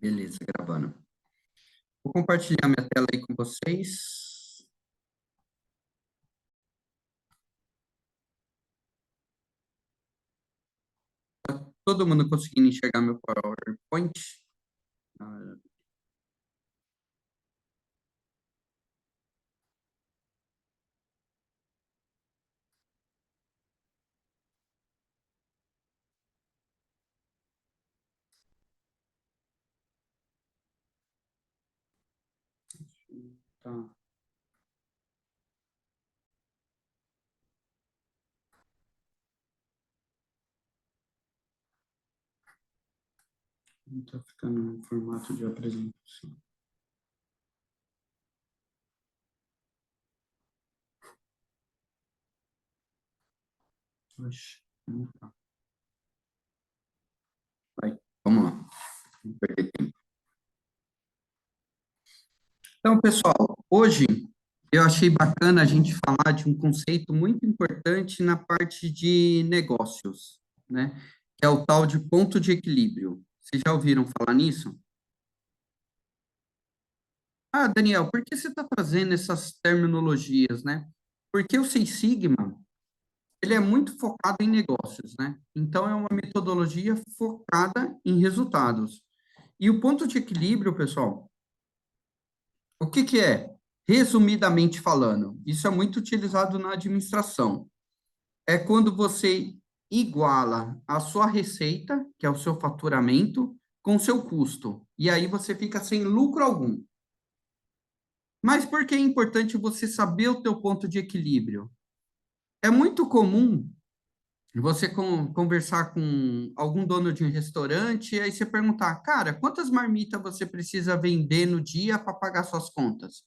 Beleza, gravando. Vou compartilhar minha tela aí com vocês. Todo mundo conseguindo enxergar meu PowerPoint? Ah, tá. Não tá ficando no formato de apresentação. Oxe, não tá. Vai, vamos lá. Não perder tempo. Então, pessoal, hoje eu achei bacana a gente falar de um conceito muito importante na parte de negócios, né? Que é o tal de ponto de equilíbrio. Vocês já ouviram falar nisso? Ah, Daniel, por que você está trazendo essas terminologias, né? Porque o Six Sigma, ele é muito focado em negócios, né? Então, é uma metodologia focada em resultados. E o ponto de equilíbrio, pessoal, o que que é? Resumidamente falando, isso é muito utilizado na administração. É quando você iguala a sua receita, que é o seu faturamento, com o seu custo. E aí você fica sem lucro algum. Mas por que é importante você saber o teu ponto de equilíbrio? É muito comum você conversar com algum dono de um restaurante e aí você perguntar, cara, quantas marmitas você precisa vender no dia para pagar suas contas?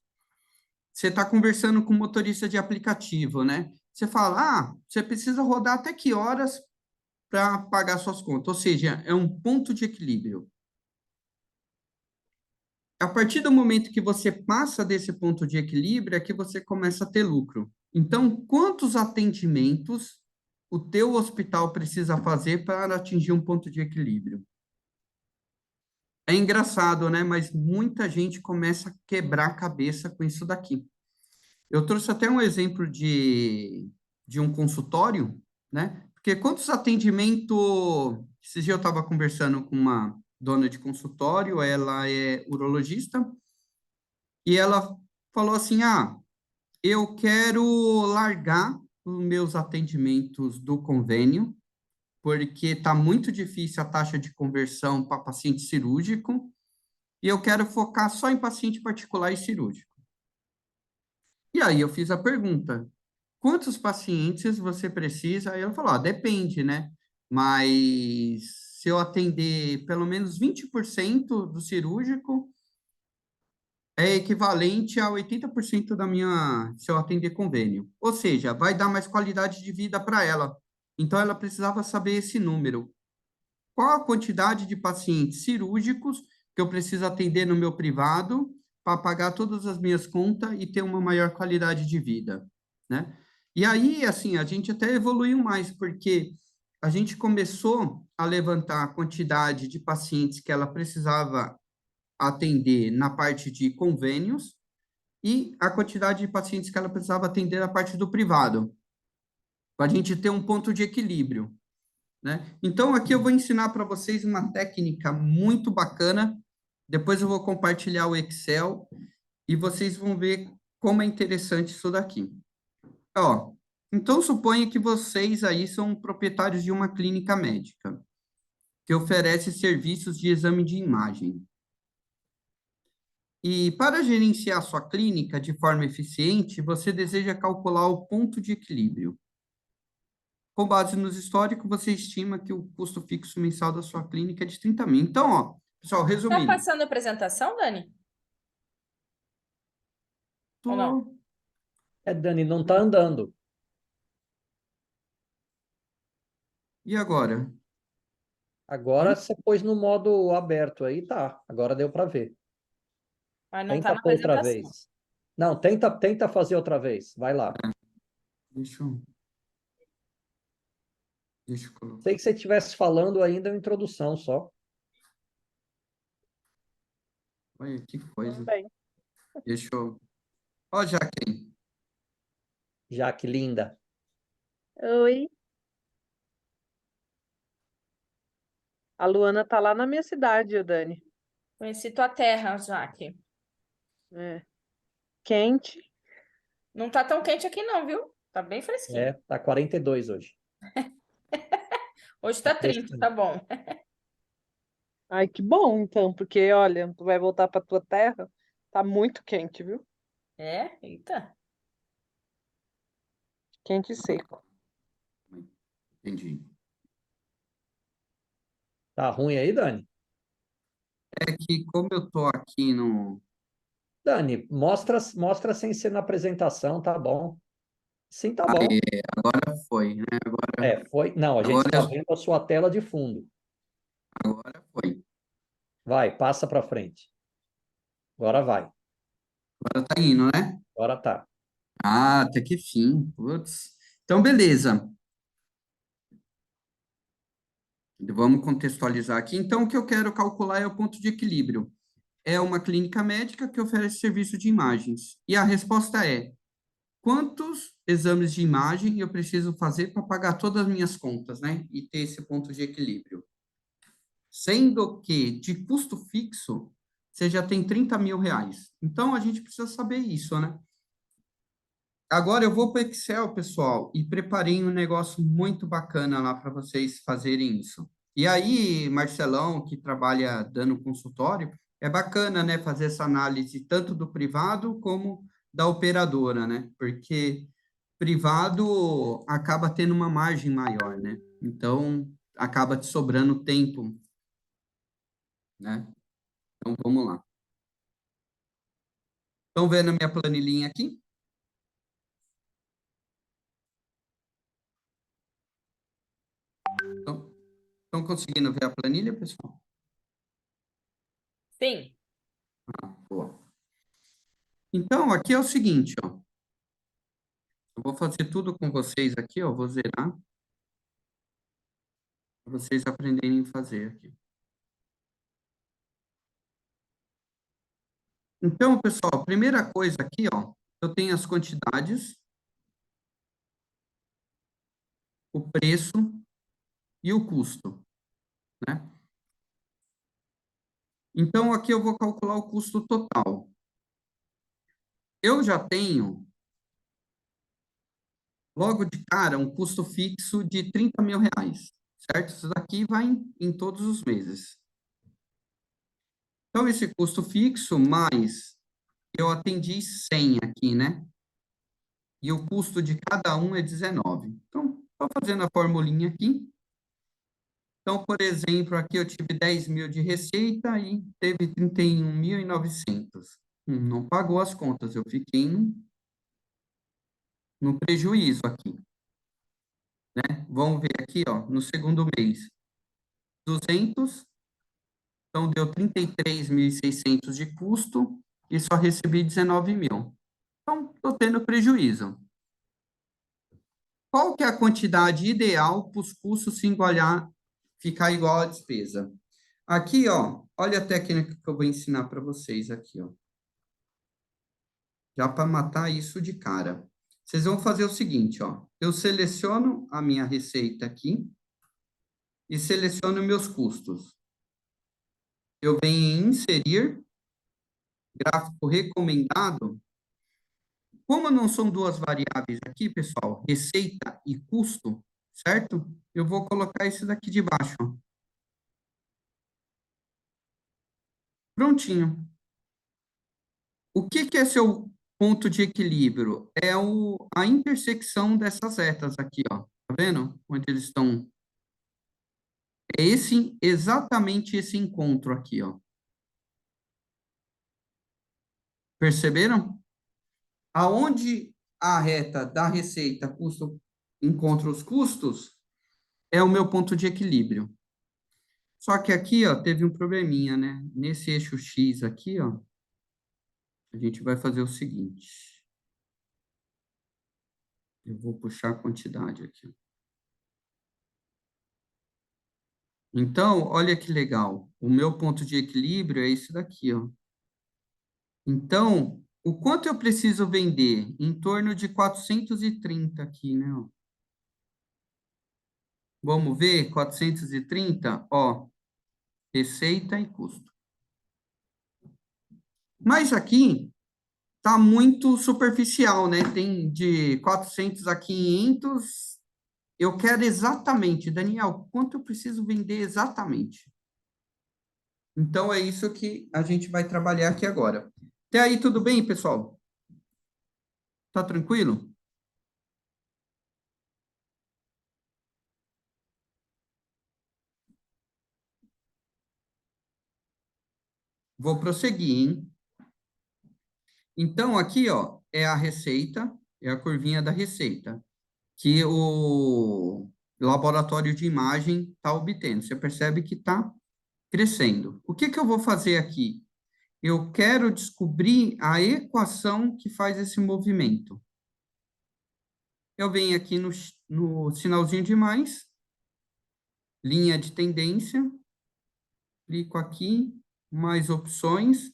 Você está conversando com um motorista de aplicativo, né? Você fala, você precisa rodar até que horas para pagar suas contas? Ou seja, é um ponto de equilíbrio. A partir do momento que você passa desse ponto de equilíbrio, é que você começa a ter lucro. Então, quantos atendimentos o teu hospital precisa fazer para atingir um ponto de equilíbrio? É engraçado, né? Mas muita gente começa a quebrar a cabeça com isso daqui. Eu trouxe até um exemplo de um consultório, né? Porque quantos atendimentos... Esse dia eu estava conversando com uma dona de consultório, ela é urologista, e ela falou assim: eu quero largar os meus atendimentos do convênio, porque está muito difícil a taxa de conversão para paciente cirúrgico, e eu quero focar só em paciente particular e cirúrgico. E aí eu fiz a pergunta: quantos pacientes você precisa? Aí ela falou: depende, né? Mas se eu atender pelo menos 20% do cirúrgico, é equivalente a 80% da minha, se eu atender convênio. Ou seja, vai dar mais qualidade de vida para ela. Então, ela precisava saber esse número. Qual a quantidade de pacientes cirúrgicos que eu preciso atender no meu privado para pagar todas as minhas contas e ter uma maior qualidade de vida, né? E aí, assim, a gente até evoluiu mais, porque a gente começou a levantar a quantidade de pacientes que ela precisava atender na parte de convênios e a quantidade de pacientes que ela precisava atender na parte do privado, para a gente ter um ponto de equilíbrio, né? Então, aqui eu vou ensinar para vocês uma técnica muito bacana. Depois eu vou compartilhar o Excel e vocês vão ver como é interessante isso daqui. Ó, então, suponha que vocês aí são proprietários de uma clínica médica que oferece serviços de exame de imagem. E para gerenciar sua clínica de forma eficiente, você deseja calcular o ponto de equilíbrio. Com base nos históricos, você estima que o custo fixo mensal da sua clínica é de 30 mil. Então, ó, pessoal, Tá resumindo. passando a apresentação, Dani? Ou não? Tô... Dani, não está andando. E agora? Agora Hã? você pôs no modo aberto aí, tá. Agora deu para ver. Mas não tá Tenta na pôr outra apresentação. vez. Não, tenta fazer outra vez. Vai lá. Deixa eu, deixa eu colocar. Sei que você estivesse falando ainda a introdução só. Olha que coisa. Também. Deixa eu... Ó, Jaqueline. Jaque linda. Oi. A Luana tá lá na minha cidade, ô Dani. Conheci tua terra, Jaque. É. Quente. Não tá tão quente aqui não, viu? Tá bem fresquinho. É, tá 42 hoje. Hoje tá Tá 30, fresquinho. tá bom. Ai, que bom, então, porque, olha, tu vai voltar pra tua terra, tá muito quente, viu? É? Eita. Quente e seco. Entendi. Tá ruim aí, Dani? É que como eu tô aqui no... Dani, mostra sem ser na apresentação, tá bom. Sim, tá bom. Agora foi, né? É, foi. Não, a gente Agora, está vendo a sua tela de fundo. agora foi. Vai, passa para frente. Agora vai. Agora tá indo, né? Agora tá. Ah, até que fim. Putz. Então, beleza. Vamos contextualizar aqui. Então, o que eu quero calcular é o ponto de equilíbrio. É uma clínica médica que oferece serviço de imagens. E a resposta é: quantos exames de imagem eu preciso fazer para pagar todas as minhas contas, né? E ter esse ponto de equilíbrio. Sendo que, de custo fixo, você já tem 30 mil reais. Então, a gente precisa saber isso, né? Agora eu vou para o Excel, pessoal, e preparei um negócio muito bacana lá para vocês fazerem isso. E aí, Marcelão, que trabalha dando consultório, é bacana, né, fazer essa análise tanto do privado como da operadora, né? Porque privado acaba tendo uma margem maior, né? Então, acaba te sobrando tempo, né? Então, vamos lá. Estão vendo a minha planilhinha aqui? Estão conseguindo ver a planilha, pessoal? Sim. Boa. Então, aqui é o seguinte, ó. Eu vou fazer tudo com vocês aqui, ó. Vou zerar para vocês aprenderem a fazer aqui. Então, pessoal, a primeira coisa aqui, ó, eu tenho as quantidades, o preço e o custo, né? Então, aqui eu vou calcular o custo total. Eu já tenho, logo de cara, um custo fixo de 30 mil reais, certo? Isso daqui vai em todos os meses. Então, esse custo fixo, mais eu atendi 100 aqui, né? E o custo de cada um é 19. Então, estou fazendo a formulinha aqui. Então, por exemplo, aqui eu tive 10 mil de receita e teve 31.900. Não pagou as contas, eu fiquei no prejuízo aqui, né? Vamos ver aqui, ó, no segundo mês, 200, então deu 33.600 de custo e só recebi 19 mil. Então, estou tendo prejuízo. Qual que é a quantidade ideal para os custos se igualar, ficar igual à despesa? Aqui, ó, olha a técnica que eu vou ensinar para vocês aqui, ó. Já para matar isso de cara. Vocês vão fazer o seguinte, ó. Eu seleciono a minha receita aqui e seleciono meus custos. Eu venho em inserir, gráfico recomendado. Como não são duas variáveis aqui, pessoal, receita e custo, certo? Eu vou colocar esse daqui de baixo, ó. Prontinho. O que que é seu ponto de equilíbrio? É a intersecção dessas retas aqui, ó. Tá vendo? Onde eles estão. É exatamente esse encontro aqui, ó. Perceberam? Aonde a reta da receita custo encontra os custos é o meu ponto de equilíbrio. Só que aqui, ó, teve um probleminha, né? Nesse eixo X aqui, ó, a gente vai fazer o seguinte. Eu vou puxar a quantidade aqui. Então, olha que legal. O meu ponto de equilíbrio é esse daqui, ó. Então, o quanto eu preciso vender? Em torno de 430 aqui, né? Ó. Vamos ver, 430, ó, receita e custo. Mas aqui tá muito superficial, né? Tem de 400 a 500. Eu quero exatamente, Daniel, quanto eu preciso vender exatamente? Então, é isso que a gente vai trabalhar aqui agora. Até aí, tudo bem, pessoal? Tá tranquilo? Vou prosseguir, hein? Então, aqui, ó, é a receita, é a curvinha da receita, que o laboratório de imagem está obtendo. Você percebe que está crescendo. O que que eu vou fazer aqui? Eu quero descobrir a equação que faz esse movimento. Eu venho aqui no sinalzinho de mais, linha de tendência, clico aqui, mais opções,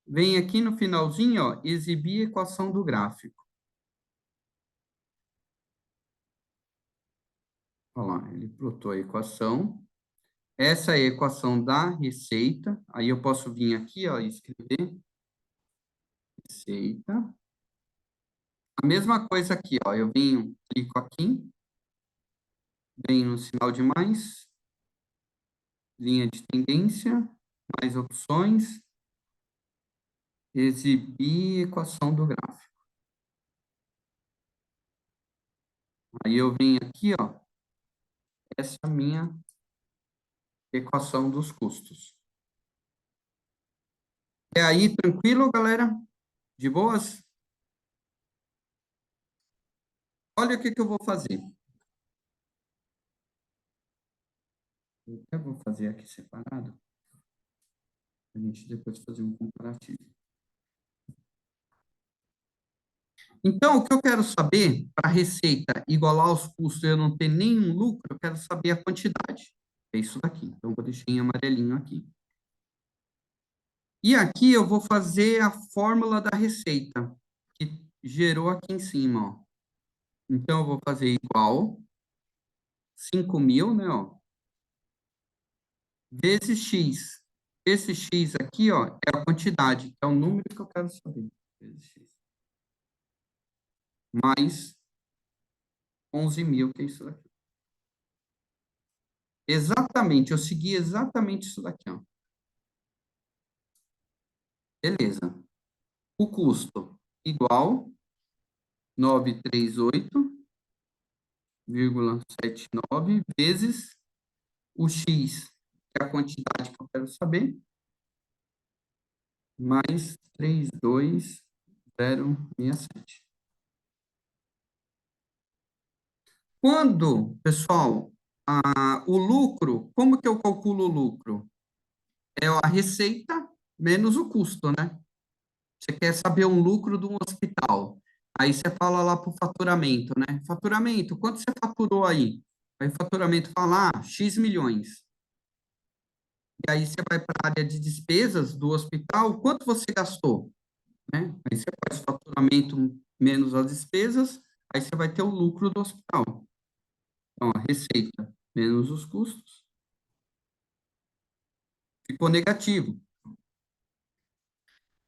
venho aqui no finalzinho, ó, exibir equação do gráfico. Olha lá, ele plotou a equação. Essa é a equação da receita. Aí eu posso vir aqui, ó, e escrever receita. A mesma coisa aqui, ó, eu venho, clico aqui, venho no sinal de mais, linha de tendência, mais opções, exibir equação do gráfico. Aí eu venho aqui, ó, essa é a minha equação dos custos. É aí, tranquilo, galera? De boas? Olha o que que eu vou fazer. Eu vou fazer aqui separado, para a gente depois fazer um comparativo. Então, o que eu quero saber, para a receita igualar os custos e eu não ter nenhum lucro, eu quero saber a quantidade. É isso daqui. Então, vou deixar em amarelinho aqui. E aqui eu vou fazer a fórmula da receita, que gerou aqui em cima, ó. Então, eu vou fazer igual 5.000, né, ó, vezes X. Esse X aqui, ó, é a quantidade, que é o número que eu quero saber. Vezes X. Mais 11.000, que é isso daqui. Exatamente, eu segui exatamente isso daqui, ó. Beleza. O custo igual 938,79 vezes o X, que é a quantidade que eu quero saber, mais 32067. Quando, pessoal, o lucro, como que eu calculo o lucro? É a receita menos o custo, né? Você quer saber um lucro de um hospital. Aí você fala lá para o faturamento, né? Faturamento, quanto você faturou aí? Aí o faturamento fala, X milhões. E aí você vai para a área de despesas do hospital, quanto você gastou? Né? Aí você faz faturamento menos as despesas, aí você vai ter o lucro do hospital. Então, a receita menos os custos. Ficou negativo.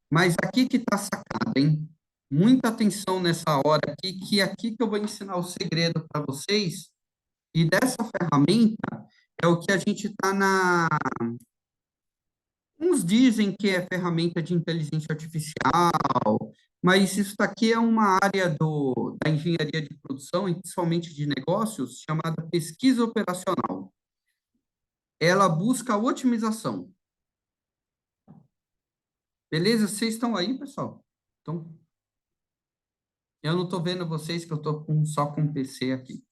Mas aqui que está a sacada, hein? Muita atenção nessa hora aqui, que é aqui que eu vou ensinar o segredo para vocês. E dessa ferramenta é o que a gente está na. Uns dizem que é ferramenta de inteligência artificial, mas isso daqui é uma área da engenharia de produção, e principalmente de negócios, chamada pesquisa operacional. Ela busca a otimização. Beleza? Vocês estão aí, pessoal? Então, eu não estou vendo vocês, que eu estou só com o PC aqui.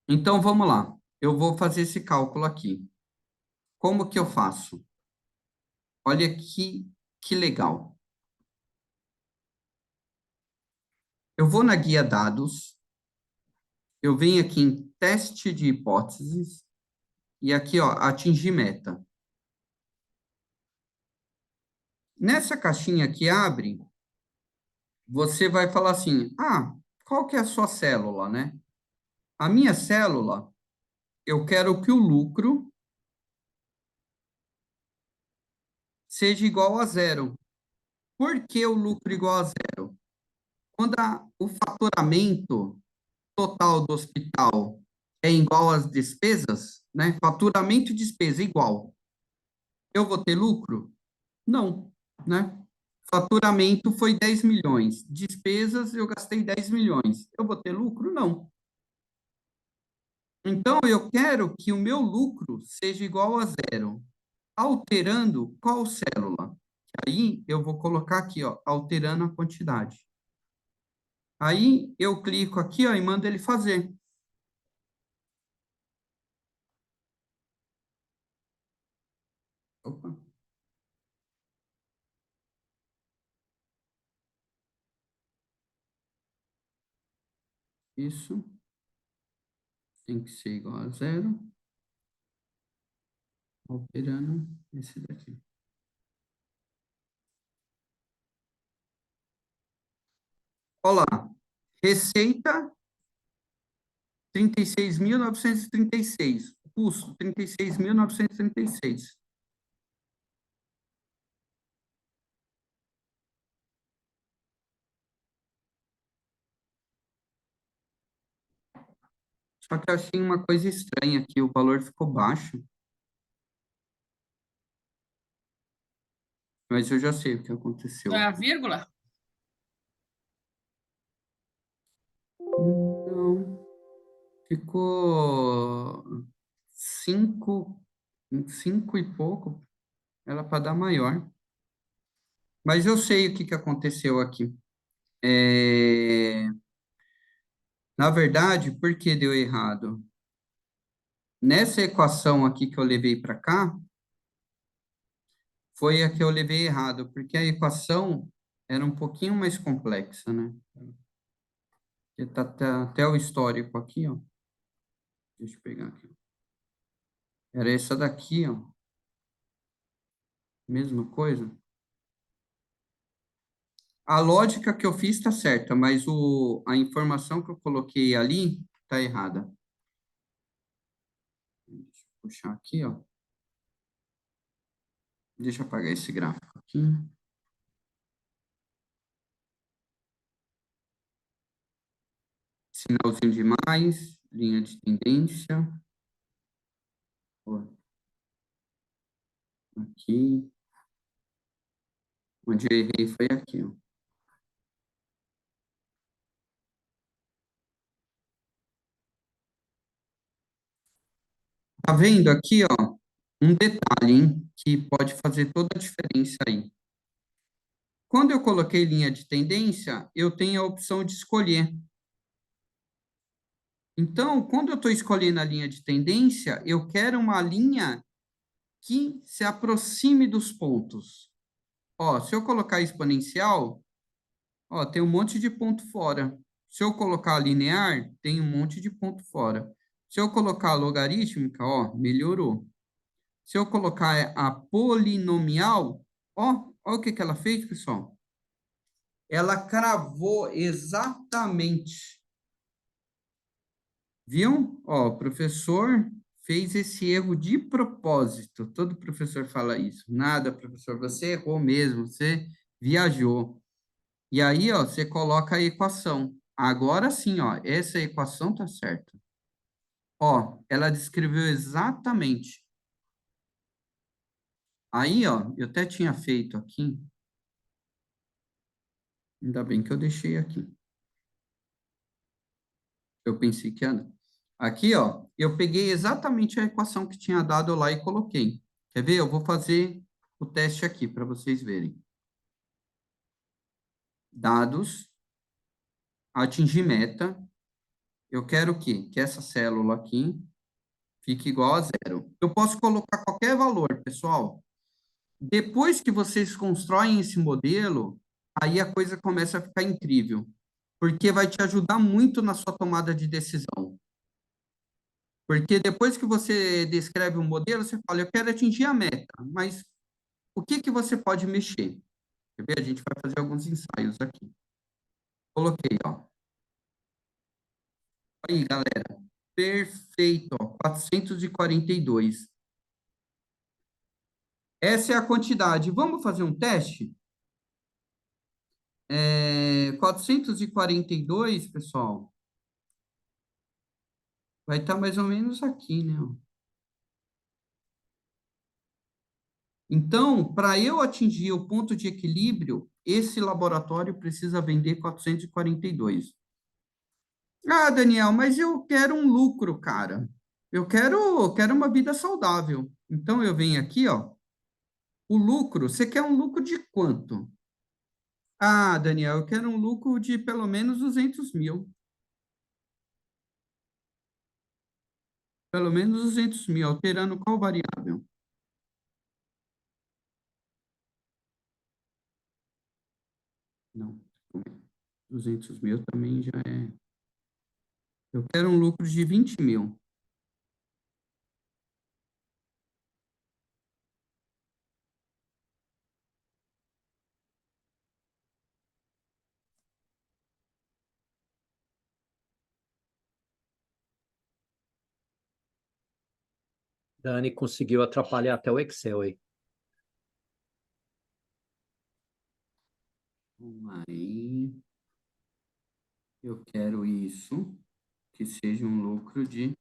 Então, vamos lá. Eu vou fazer esse cálculo aqui. Como que eu faço? Olha que legal. Eu vou na guia dados, eu venho aqui em teste de hipóteses, e aqui, ó, atingir meta. Nessa caixinha que abre, você vai falar assim, qual que é a sua célula, né? A minha célula, eu quero que o lucro seja igual a zero. Por que o lucro igual a zero? Quando o faturamento total do hospital é igual às despesas, né? Faturamento e despesa igual. Eu vou ter lucro? Não, né? Faturamento foi 10 milhões. Despesas, eu gastei 10 milhões. Eu vou ter lucro? Não. Então, eu quero que o meu lucro seja igual a zero. Alterando qual célula? Aí, eu vou colocar aqui, ó, alterando a quantidade. Aí, eu clico aqui, ó, e mando ele fazer. Opa. Isso tem que ser igual a zero. Alterando esse daqui. Olha lá. Receita, 36.936. Custo, 36.936. Só que eu achei uma coisa estranha aqui, o valor ficou baixo. Mas eu já sei o que aconteceu Não é a aqui. vírgula? Não, ficou cinco, cinco e pouco. Era para dar maior. Mas eu sei o que que aconteceu aqui. Na verdade, por que deu errado? Nessa equação aqui que eu levei para cá, foi a que eu levei errado, porque a equação era um pouquinho mais complexa, né? Porque tá até o histórico aqui, ó. Deixa eu pegar aqui. Era essa daqui, ó. Mesma coisa. A lógica que eu fiz está certa, mas a informação que eu coloquei ali está errada. Deixa eu puxar aqui, ó. Deixa eu apagar esse gráfico aqui. Sinalzinho de mais, linha de tendência. Ó, aqui. Onde eu errei foi aqui, ó. Tá vendo aqui, ó? Um detalhe, hein, que pode fazer toda a diferença aí. Quando eu coloquei linha de tendência, eu tenho a opção de escolher. Então, quando eu estou escolhendo a linha de tendência, eu quero uma linha que se aproxime dos pontos. Ó, se eu colocar exponencial, ó, tem um monte de ponto fora. Se eu colocar linear, tem um monte de ponto fora. Se eu colocar logarítmica, ó, melhorou. Se eu colocar a polinomial, ó o que que ela fez, pessoal. Ela cravou exatamente. Viu? Ó, o professor fez esse erro de propósito. Todo professor fala isso. Nada, professor, você errou mesmo, você viajou. E aí, ó, você coloca a equação. Agora sim, ó, essa equação tá certa. Ó, ela descreveu exatamente. Aí, ó, eu até tinha feito aqui. Ainda bem que eu deixei aqui. Eu pensei que era. Aqui, ó, eu peguei exatamente a equação que tinha dado lá e coloquei. Quer ver? Eu vou fazer o teste aqui para vocês verem. Dados, atingir meta. Eu quero o quê? Que essa célula aqui fique igual a zero. Eu posso colocar qualquer valor, pessoal. Depois que vocês constroem esse modelo, aí a coisa começa a ficar incrível, porque vai te ajudar muito na sua tomada de decisão. Porque depois que você descreve um modelo, você fala, eu quero atingir a meta, mas o que que você pode mexer? Quer ver? A gente vai fazer alguns ensaios aqui. Coloquei, ó. Aí, galera. Perfeito, ó. 442. Essa é a quantidade. Vamos fazer um teste? 442, pessoal, vai estar mais ou menos aqui, né? Então, para eu atingir o ponto de equilíbrio, esse laboratório precisa vender 442. Ah, Daniel, mas eu quero um lucro, cara. Eu quero uma vida saudável. Então, eu venho aqui, ó. O lucro, você quer um lucro de quanto? Ah, Daniel, eu quero um lucro de pelo menos 200 mil. Pelo menos 200 mil, alterando qual variável? Não, 200 mil também já é. Eu quero um lucro de 20 mil. Dani conseguiu atrapalhar até o Excel aí. Aí, eu quero isso, que seja um lucro de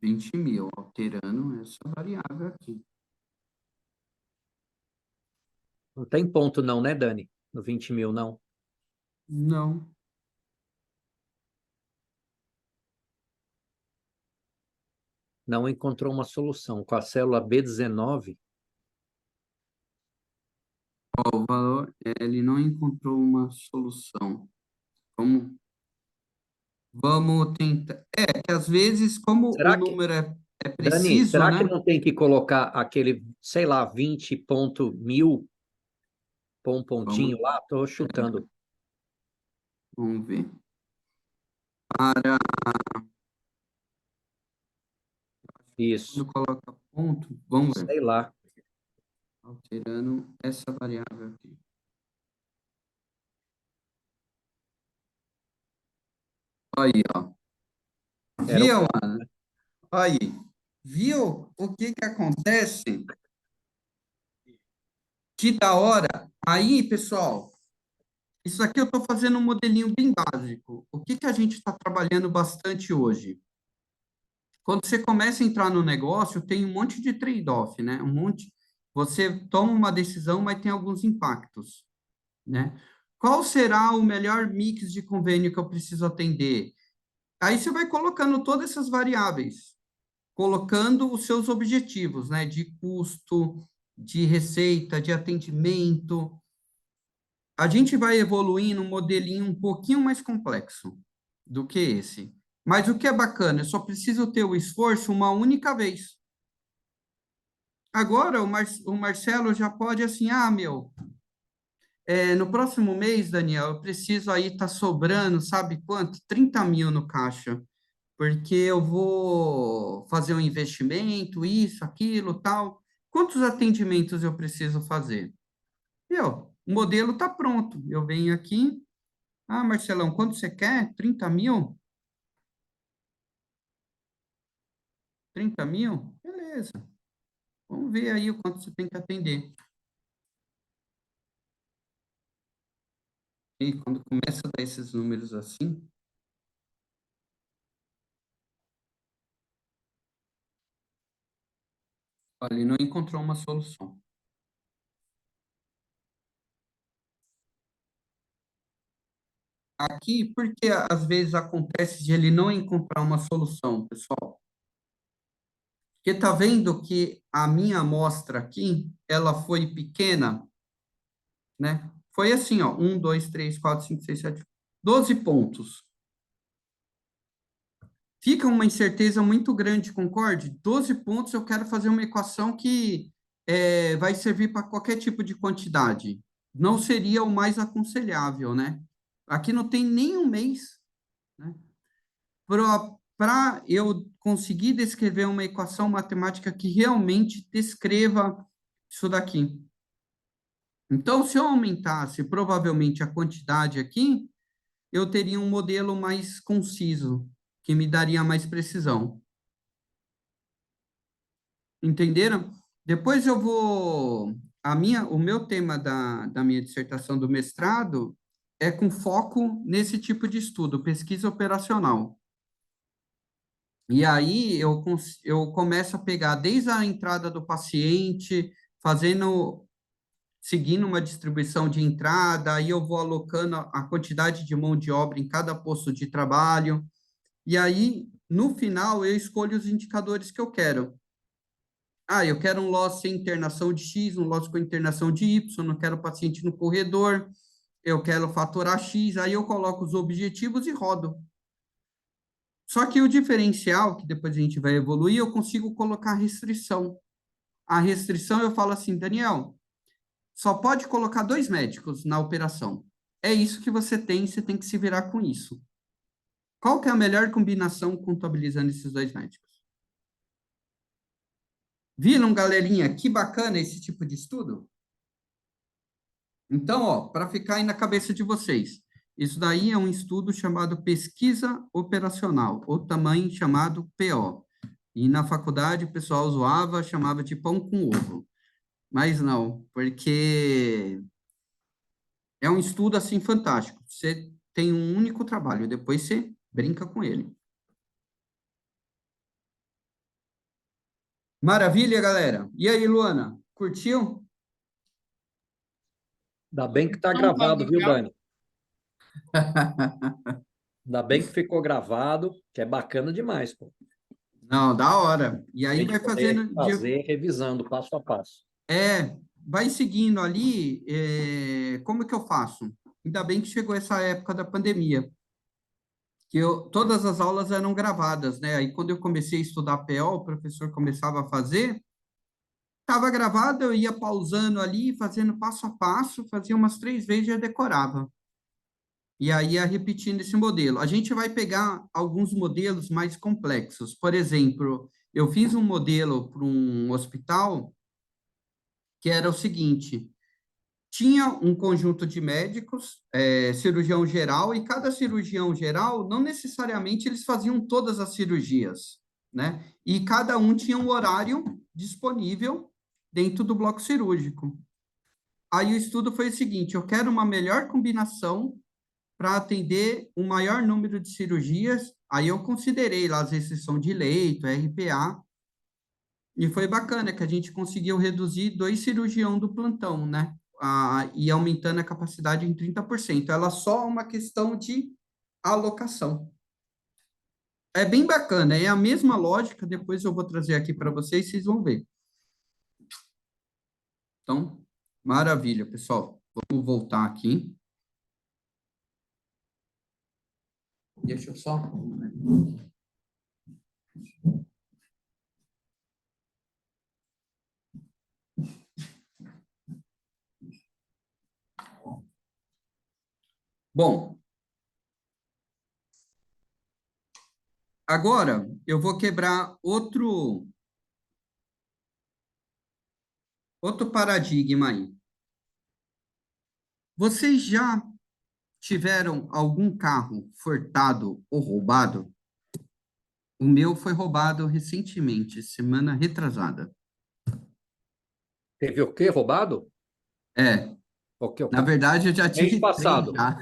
20 mil, alterando essa variável aqui. Não tem ponto não, né, Dani? No 20 mil, não. Não. Não encontrou uma solução. Com a célula B19, Ó, o valor, ele não encontrou uma solução. Vamos tentar. É, que às vezes, como o será que, número é Dani, preciso, será que né? não tem que colocar aquele, sei lá, 20 ponto mil, pôr um Vamos, pontinho lá? Estou chutando. vamos ver. Para Isso, quando coloca ponto, vamos ver. sei lá. Alterando essa variável aqui. Aí, ó. Era o Viu, ponto, mano? né? Aí. Viu o que que acontece? Que da hora. Aí, pessoal, isso aqui eu estou fazendo um modelinho bem básico. O que que a gente está trabalhando bastante hoje? Quando você começa a entrar no negócio, tem um monte de trade-off, né? Um monte. Você toma uma decisão, mas tem alguns impactos, né? Qual será o melhor mix de convênio que eu preciso atender? Aí você vai colocando todas essas variáveis, colocando os seus objetivos, né? De custo, de receita, de atendimento. A gente vai evoluindo um modelinho um pouquinho mais complexo do que esse. Mas o que é bacana, eu só preciso ter o esforço uma única vez. Agora o Marcelo já pode assim, meu, no próximo mês, Daniel, eu preciso aí tá sobrando, sabe quanto? 30 mil no caixa, porque eu vou fazer um investimento, isso, aquilo, tal. Quantos atendimentos eu preciso fazer? O modelo está pronto. Eu venho aqui, Marcelão, quanto você quer? 30 mil? 30 mil? Beleza. Vamos ver aí o quanto você tem que atender. E quando começa a dar esses números assim, olha, ele não encontrou uma solução. Aqui, porque às vezes acontece de ele não encontrar uma solução, pessoal? Porque tá vendo que a minha amostra aqui, ela foi pequena, né? Foi assim, ó, 1, 2, 3, 4, 5, 6, 7, 12 pontos. Fica uma incerteza muito grande, concorde? 12 pontos, eu quero fazer uma equação que vai servir para qualquer tipo de quantidade. Não seria o mais aconselhável, né? Aqui não tem nem um mês, né? Para eu conseguir descrever uma equação matemática que realmente descreva isso daqui. Então, se eu aumentasse provavelmente a quantidade aqui, eu teria um modelo mais conciso, que me daria mais precisão. Entenderam? Depois eu vou. O meu tema da minha dissertação do mestrado é com foco nesse tipo de estudo, pesquisa operacional. E aí eu começo a pegar desde a entrada do paciente, seguindo uma distribuição de entrada, aí eu vou alocando a quantidade de mão de obra em cada posto de trabalho. E aí, no final, eu escolho os indicadores que eu quero. Ah, eu quero um loss sem internação de X, um loss com internação de Y, não quero paciente no corredor, eu quero faturar X, aí eu coloco os objetivos e rodo. Só que o diferencial, que depois a gente vai evoluir, eu consigo colocar restrição. A restrição, eu falo assim, Daniel, só pode colocar 2 médicos na operação. É isso que você tem que se virar com isso. Qual que é a melhor combinação contabilizando esses 2 médicos? Viram, galerinha, que bacana esse tipo de estudo? Então, ó, para ficar aí na cabeça de vocês, isso daí é um estudo chamado pesquisa operacional, ou também chamado PO. E na faculdade o pessoal zoava, chamava de pão com ovo. Mas não, porque é um estudo assim fantástico. Você tem um único trabalho, depois você brinca com ele. Maravilha, galera. E aí, Luana, curtiu? Ainda bem que tá Então, tá gravado, viu, legal. Dani? Ainda bem que ficou gravado, que é bacana demais, pô. Não, da hora. E A aí gente vai poder fazendo, fazer revisando passo a passo. vai seguindo ali, como é que eu faço? Ainda bem que chegou essa época da pandemia, que todas as aulas eram gravadas, né? Aí quando eu comecei a estudar PO, o professor começava a fazer, estava gravado, eu ia pausando ali, fazendo passo a passo, fazia umas 3 vezes e já decorava. E aí ia repetindo esse modelo. A gente vai pegar alguns modelos mais complexos. Por exemplo, eu fiz um modelo para um hospital que era o seguinte: tinha um conjunto de médicos, cirurgião geral, e cada cirurgião geral, não necessariamente eles faziam todas as cirurgias, né? E cada um tinha um horário disponível dentro do bloco cirúrgico. Aí o estudo foi o seguinte: eu quero uma melhor combinação para atender um maior número de cirurgias. Aí eu considerei lá as restrições de leito, RPA, e foi bacana que a gente conseguiu reduzir 2 cirurgiões do plantão, né? E aumentando a capacidade em 30%. Ela só uma questão de alocação. É bem bacana, é a mesma lógica, depois eu vou trazer aqui para vocês, vocês vão ver. Então, maravilha, pessoal. Vamos voltar aqui. Deixa eu só. Bom, agora eu vou quebrar outro paradigma aí. Vocês já tiveram algum carro furtado ou roubado? O meu foi roubado recentemente, semana retrasada. Teve o quê? Roubado? É, O quê? na verdade eu já Mês tive 3 passado. já.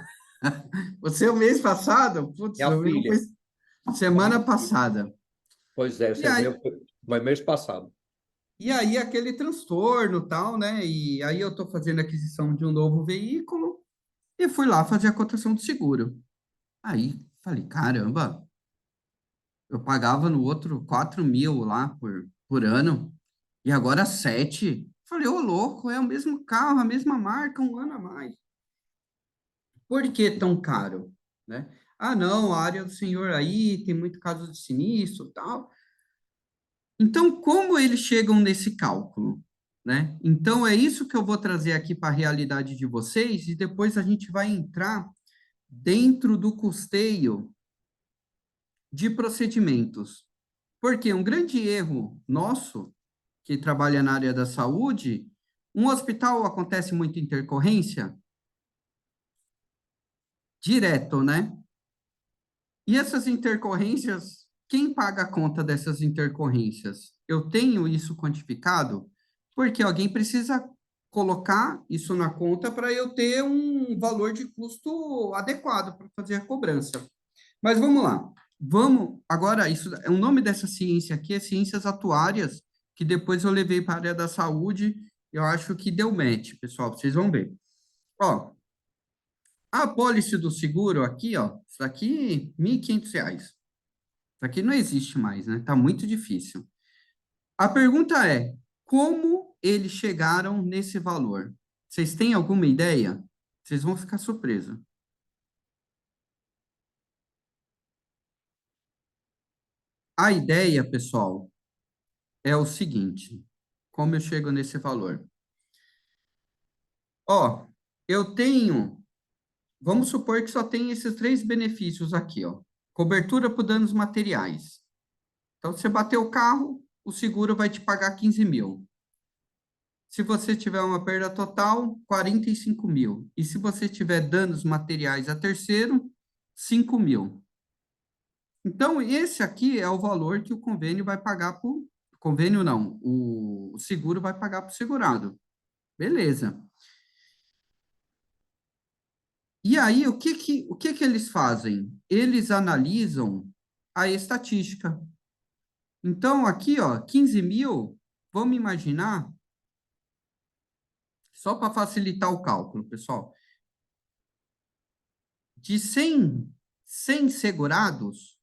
Você o mês passado? Putz, Minha o meu filha. foi semana passada. Pois é, o E seu aí, meu foi mês passado. aquele transtorno tal, né? E aí eu estou fazendo aquisição de um novo veículo e fui lá fazer a cotação do seguro. Aí falei, caramba, eu pagava no outro 4.000 lá por ano, e agora 7. Falei, ô louco, é o mesmo carro, a mesma marca, um ano a mais. Por que tão caro? Né? Ah, não, a área do senhor aí tem muito caso de sinistro, tal. Então, como eles chegam nesse cálculo? Né? Então, é isso que eu vou trazer aqui para a realidade de vocês, e depois a gente vai entrar dentro do custeio de procedimentos. Porque um grande erro nosso, que trabalha na área da saúde, Um hospital acontece muita intercorrência? Direto, né? E essas intercorrências, quem paga a conta dessas intercorrências? Eu tenho isso quantificado? Porque alguém precisa colocar isso na conta para eu ter um valor de custo adequado para fazer a cobrança. Mas vamos lá. Vamos, agora, isso, o nome dessa ciência aqui é ciências atuárias, que depois eu levei para a área da saúde, eu acho que deu match, pessoal, vocês vão ver. Ó, a apólice do seguro aqui, ó, isso aqui, R$ 1.500. Isso aqui não existe mais, né? Tá muito difícil. A pergunta é, como eles chegaram nesse valor? Vocês têm alguma ideia? Vocês vão ficar surpresos. A ideia, pessoal, é o seguinte, como eu chego nesse valor? Ó, eu tenho, vamos supor que só tem esses três benefícios aqui, ó. Cobertura por danos materiais. Então, você bateu o carro, o seguro vai te pagar 15 mil. Se você tiver uma perda total, 45 mil. E se você tiver danos materiais a terceiro, 5 mil. Então, esse aqui é o valor que o convênio vai pagar para o... Convênio não, o seguro vai pagar para o segurado. Beleza. E aí, o que que eles fazem? Eles analisam a estatística. Então, aqui, ó, 15 mil, vamos imaginar, só para facilitar o cálculo, pessoal, de 100 segurados,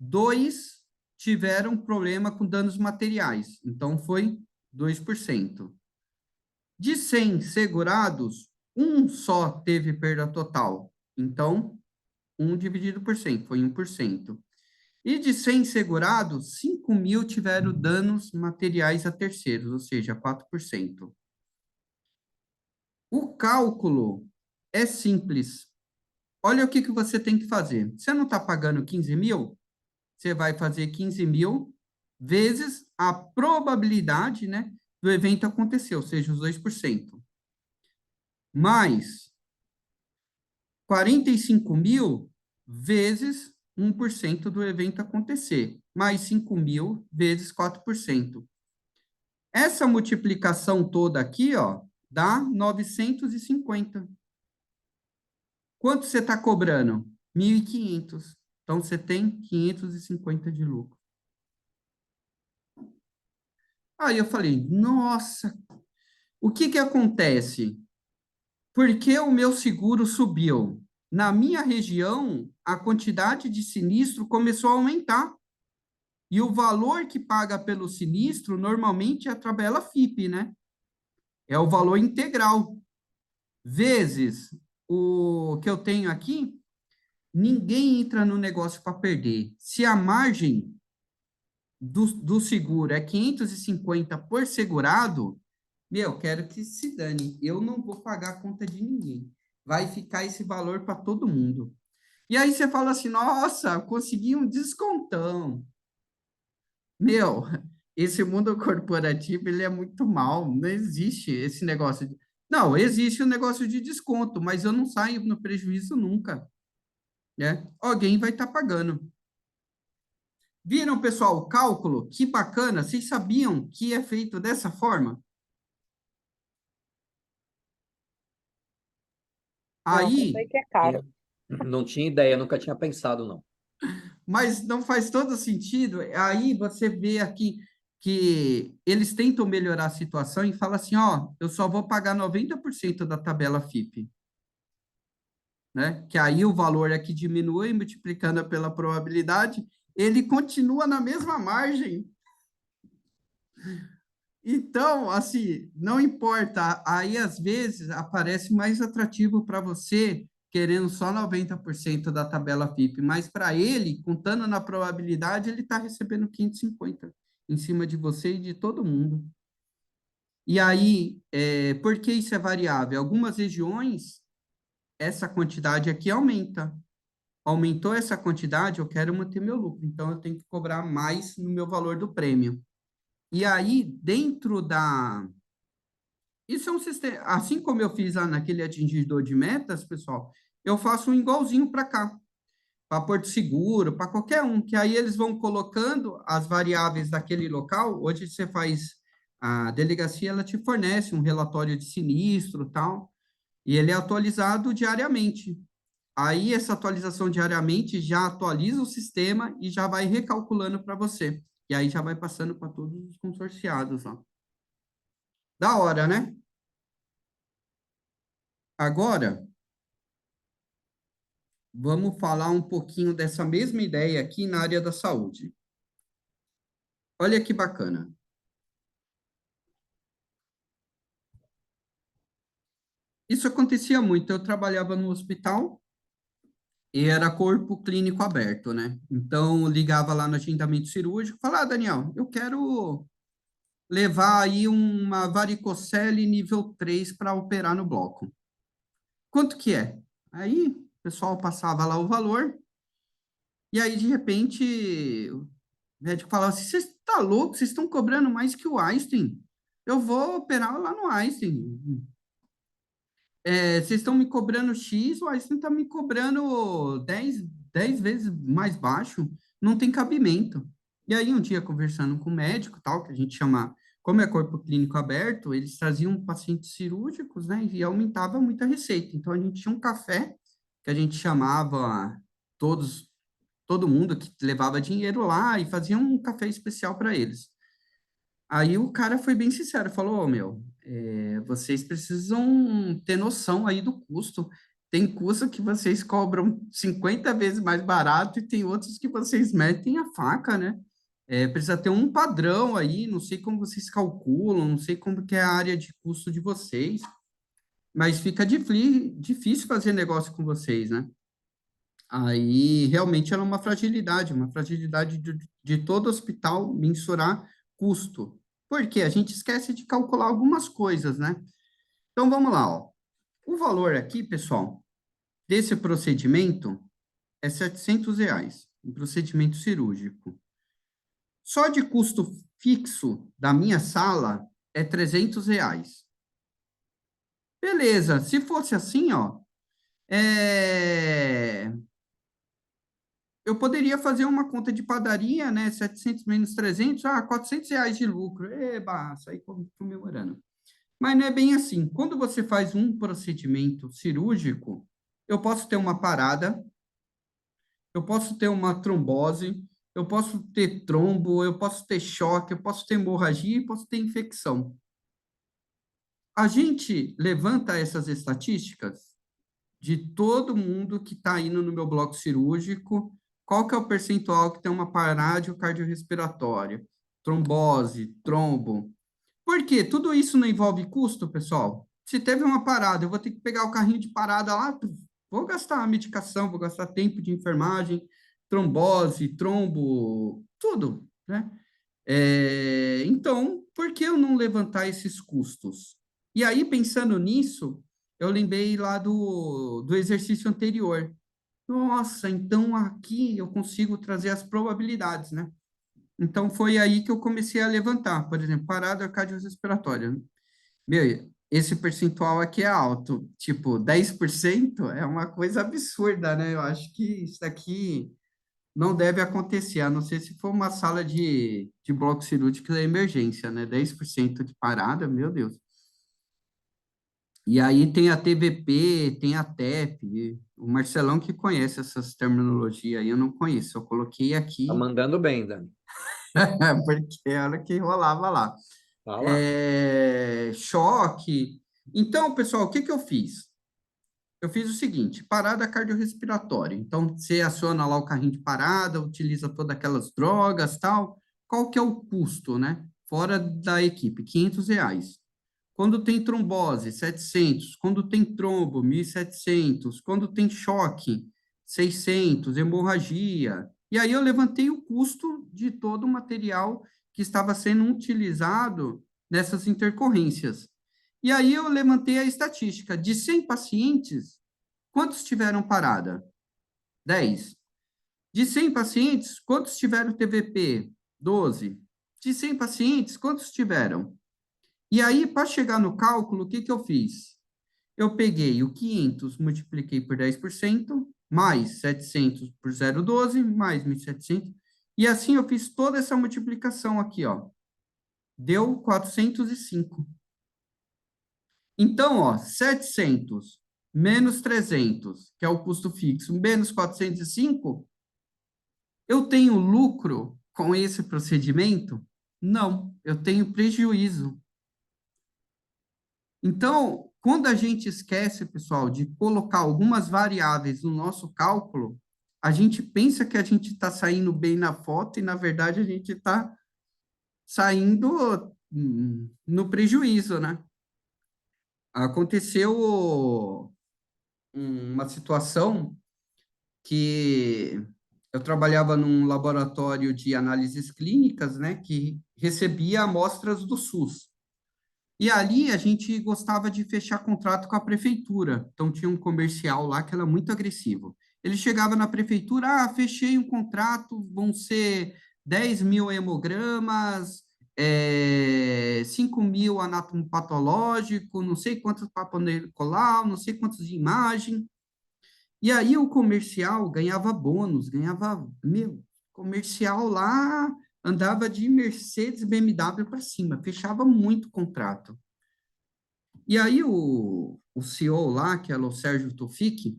2 tiveram problema com danos materiais, então foi 2%. De 100 segurados, um só teve perda total, então 1 dividido por 100 foi 1%. E de 100 segurados, 5 mil tiveram danos materiais a terceiros, ou seja, 4%. O cálculo é simples. Olha o que você tem que fazer. Você não está pagando 15 mil? Você vai fazer 15 mil vezes a probabilidade, né, do evento acontecer, ou seja, os 2%. Mais 45 mil vezes 1% do evento acontecer, mais 5 mil vezes 4%. Essa multiplicação toda aqui, ó, dá 950. Quanto você está cobrando? 1.500. Então, você tem 550 de lucro. Aí eu falei, nossa, o que que acontece? Por que o meu seguro subiu? Na minha região, a quantidade de sinistro começou a aumentar. E o valor que paga pelo sinistro, normalmente, é a tabela FIPE, né? É o valor integral. Vezes o que eu tenho aqui, ninguém entra no negócio para perder. Se a margem do seguro é 550 por segurado, meu, quero que se dane. Eu não vou pagar a conta de ninguém. Vai ficar esse valor para todo mundo. E aí você fala assim, nossa, consegui um descontão. Meu, esse mundo corporativo, ele é muito mal. Não existe esse negócio de... Não, existe o negócio de desconto, mas eu não saio no prejuízo nunca, né? Alguém vai estar pagando. Viram, pessoal, o cálculo? Que bacana. Vocês sabiam que é feito dessa forma? Não, só Aí, sei que é caro. Não tinha ideia, nunca tinha pensado, não. mas não faz todo sentido. Aí você vê aqui que eles tentam melhorar a situação e falam assim, ó, eu só vou pagar 90% da tabela FIPE, né? Que aí o valor é que diminui, multiplicando pela probabilidade, ele continua na mesma margem. Então, assim, não importa. Aí, às vezes, aparece mais atrativo para você, querendo só 90% da tabela FIPE, mas para ele, contando na probabilidade, ele está recebendo 550 em cima de você e de todo mundo. E aí, por que isso é variável? Algumas regiões, essa quantidade aqui aumenta. Aumentou essa quantidade, eu quero manter meu lucro, então eu tenho que cobrar mais no meu valor do prêmio. E aí, dentro Isso é um sistema, assim como eu fiz lá naquele atingidor de metas, pessoal, eu faço um igualzinho para cá, para Porto Seguro, para qualquer um, que aí eles vão colocando as variáveis daquele local. Hoje você faz, a delegacia, ela te fornece um relatório de sinistro, tal, e ele é atualizado diariamente. Aí essa atualização diariamente já atualiza o sistema e já vai recalculando para você. E aí já vai passando para todos os consorciados, ó. Da hora, né? Agora, vamos falar um pouquinho dessa mesma ideia aqui na área da saúde. Olha que bacana. Isso acontecia muito. Eu trabalhava no hospital e era corpo clínico aberto, né? Então, ligava lá no agendamento cirúrgico, falava, Daniel, eu quero levar aí uma varicocele nível 3 para operar no bloco. Quanto que é? Aí, o pessoal passava lá o valor, e aí, de repente, o médico falava assim, vocês estão loucos? Vocês estão cobrando mais que o Einstein. Eu vou operar lá no Einstein. Vocês estão me cobrando X, o Einstein está me cobrando 10 vezes mais baixo, não tem cabimento. E aí, um dia, conversando com o médico, tal, que a gente chama, como é corpo clínico aberto, eles traziam pacientes cirúrgicos, né, e aumentava muito a receita. Então, a gente tinha um café, que a gente chamava todos, todo mundo que levava dinheiro lá e fazia um café especial para eles. Aí o cara foi bem sincero, falou, meu, vocês precisam ter noção aí do custo. Tem custo que vocês cobram 50 vezes mais barato e tem outros que vocês metem a faca, né? Precisa ter um padrão aí, não sei como vocês calculam, não sei como que é a área de custo de vocês, mas fica difícil fazer negócio com vocês, né? Aí realmente era uma fragilidade de todo hospital mensurar custo. Porque a gente esquece de calcular algumas coisas, né? Então vamos lá, ó. O valor aqui, pessoal, desse procedimento é R$ 700, um procedimento cirúrgico. Só de custo fixo da minha sala é R$ 300. Beleza, se fosse assim, ó, eu poderia fazer uma conta de padaria, né? 700 menos 300, R$ 400 de lucro. Eba, saí comemorando. Mas não é bem assim. Quando você faz um procedimento cirúrgico, eu posso ter uma parada, eu posso ter uma trombose, eu posso ter trombo, eu posso ter choque, eu posso ter hemorragia e posso ter infecção. A gente levanta essas estatísticas de todo mundo que está indo no meu bloco cirúrgico, qual que é o percentual que tem uma parada cardiorrespiratória, trombose, trombo. Por quê? Tudo isso não envolve custo, pessoal? Se teve uma parada, eu vou ter que pegar o carrinho de parada lá, vou gastar medicação, vou gastar tempo de enfermagem, trombose, trombo, tudo, né? Então, por que eu não levantar esses custos? E aí, pensando nisso, eu lembrei lá do exercício anterior. Nossa, então aqui eu consigo trazer as probabilidades, né? Então, foi aí que eu comecei a levantar, por exemplo, parada cardiorrespiratória. Meu, esse percentual aqui é alto, tipo, 10% é uma coisa absurda, né? Eu acho que isso daqui não deve acontecer, a não ser se for uma sala de bloco cirúrgico da emergência, né? 10% de parada, meu Deus. E aí tem a TVP, tem a TEP, o Marcelão que conhece essas terminologias aí, eu não conheço, eu coloquei Tá aqui, mandando bem, Dani. porque era o que rolava lá. Tá lá. Choque. Então, pessoal, o que que eu fiz? Eu fiz o seguinte, parada cardiorrespiratória. Então, você aciona lá o carrinho de parada, utiliza todas aquelas drogas, tal. Qual que é o custo, né? Fora da equipe, R$ 500. Quando tem trombose, 700. Quando tem trombo, 1.700. Quando tem choque, 600. Hemorragia. E aí eu levantei o custo de todo o material que estava sendo utilizado nessas intercorrências. E aí eu levantei a estatística. De 100 pacientes, quantos tiveram parada? 10. De 100 pacientes, quantos tiveram TVP? 12. De 100 pacientes, quantos tiveram E aí, para chegar no cálculo, o que que eu fiz? Eu peguei o 500, multipliquei por 10%, mais 700 por 0,12, mais 1.700, e assim eu fiz toda essa multiplicação aqui, ó. Deu 405. Então, ó, 700 menos 300, que é o custo fixo, menos 405, eu tenho lucro com esse procedimento? Não, eu tenho prejuízo. Então, quando a gente esquece, pessoal, de colocar algumas variáveis no nosso cálculo, a gente pensa que a gente está saindo bem na foto e, na verdade, a gente está saindo no prejuízo, né? Aconteceu uma situação que eu trabalhava num laboratório de análises clínicas, né, que recebia amostras do SUS. E ali a gente gostava de fechar contrato com a prefeitura. Então tinha um comercial lá que era muito agressivo. Ele chegava na prefeitura, fechei um contrato, vão ser 10.000 hemogramas, 5.000 anatomopatológico, não sei quantos Papa Nicolau, não sei quantos de imagem. E aí o comercial ganhava bônus, ganhava, comercial lá andava de Mercedes, BMW para cima, fechava muito contrato. E aí o CEO lá, que é o Sérgio Tofik,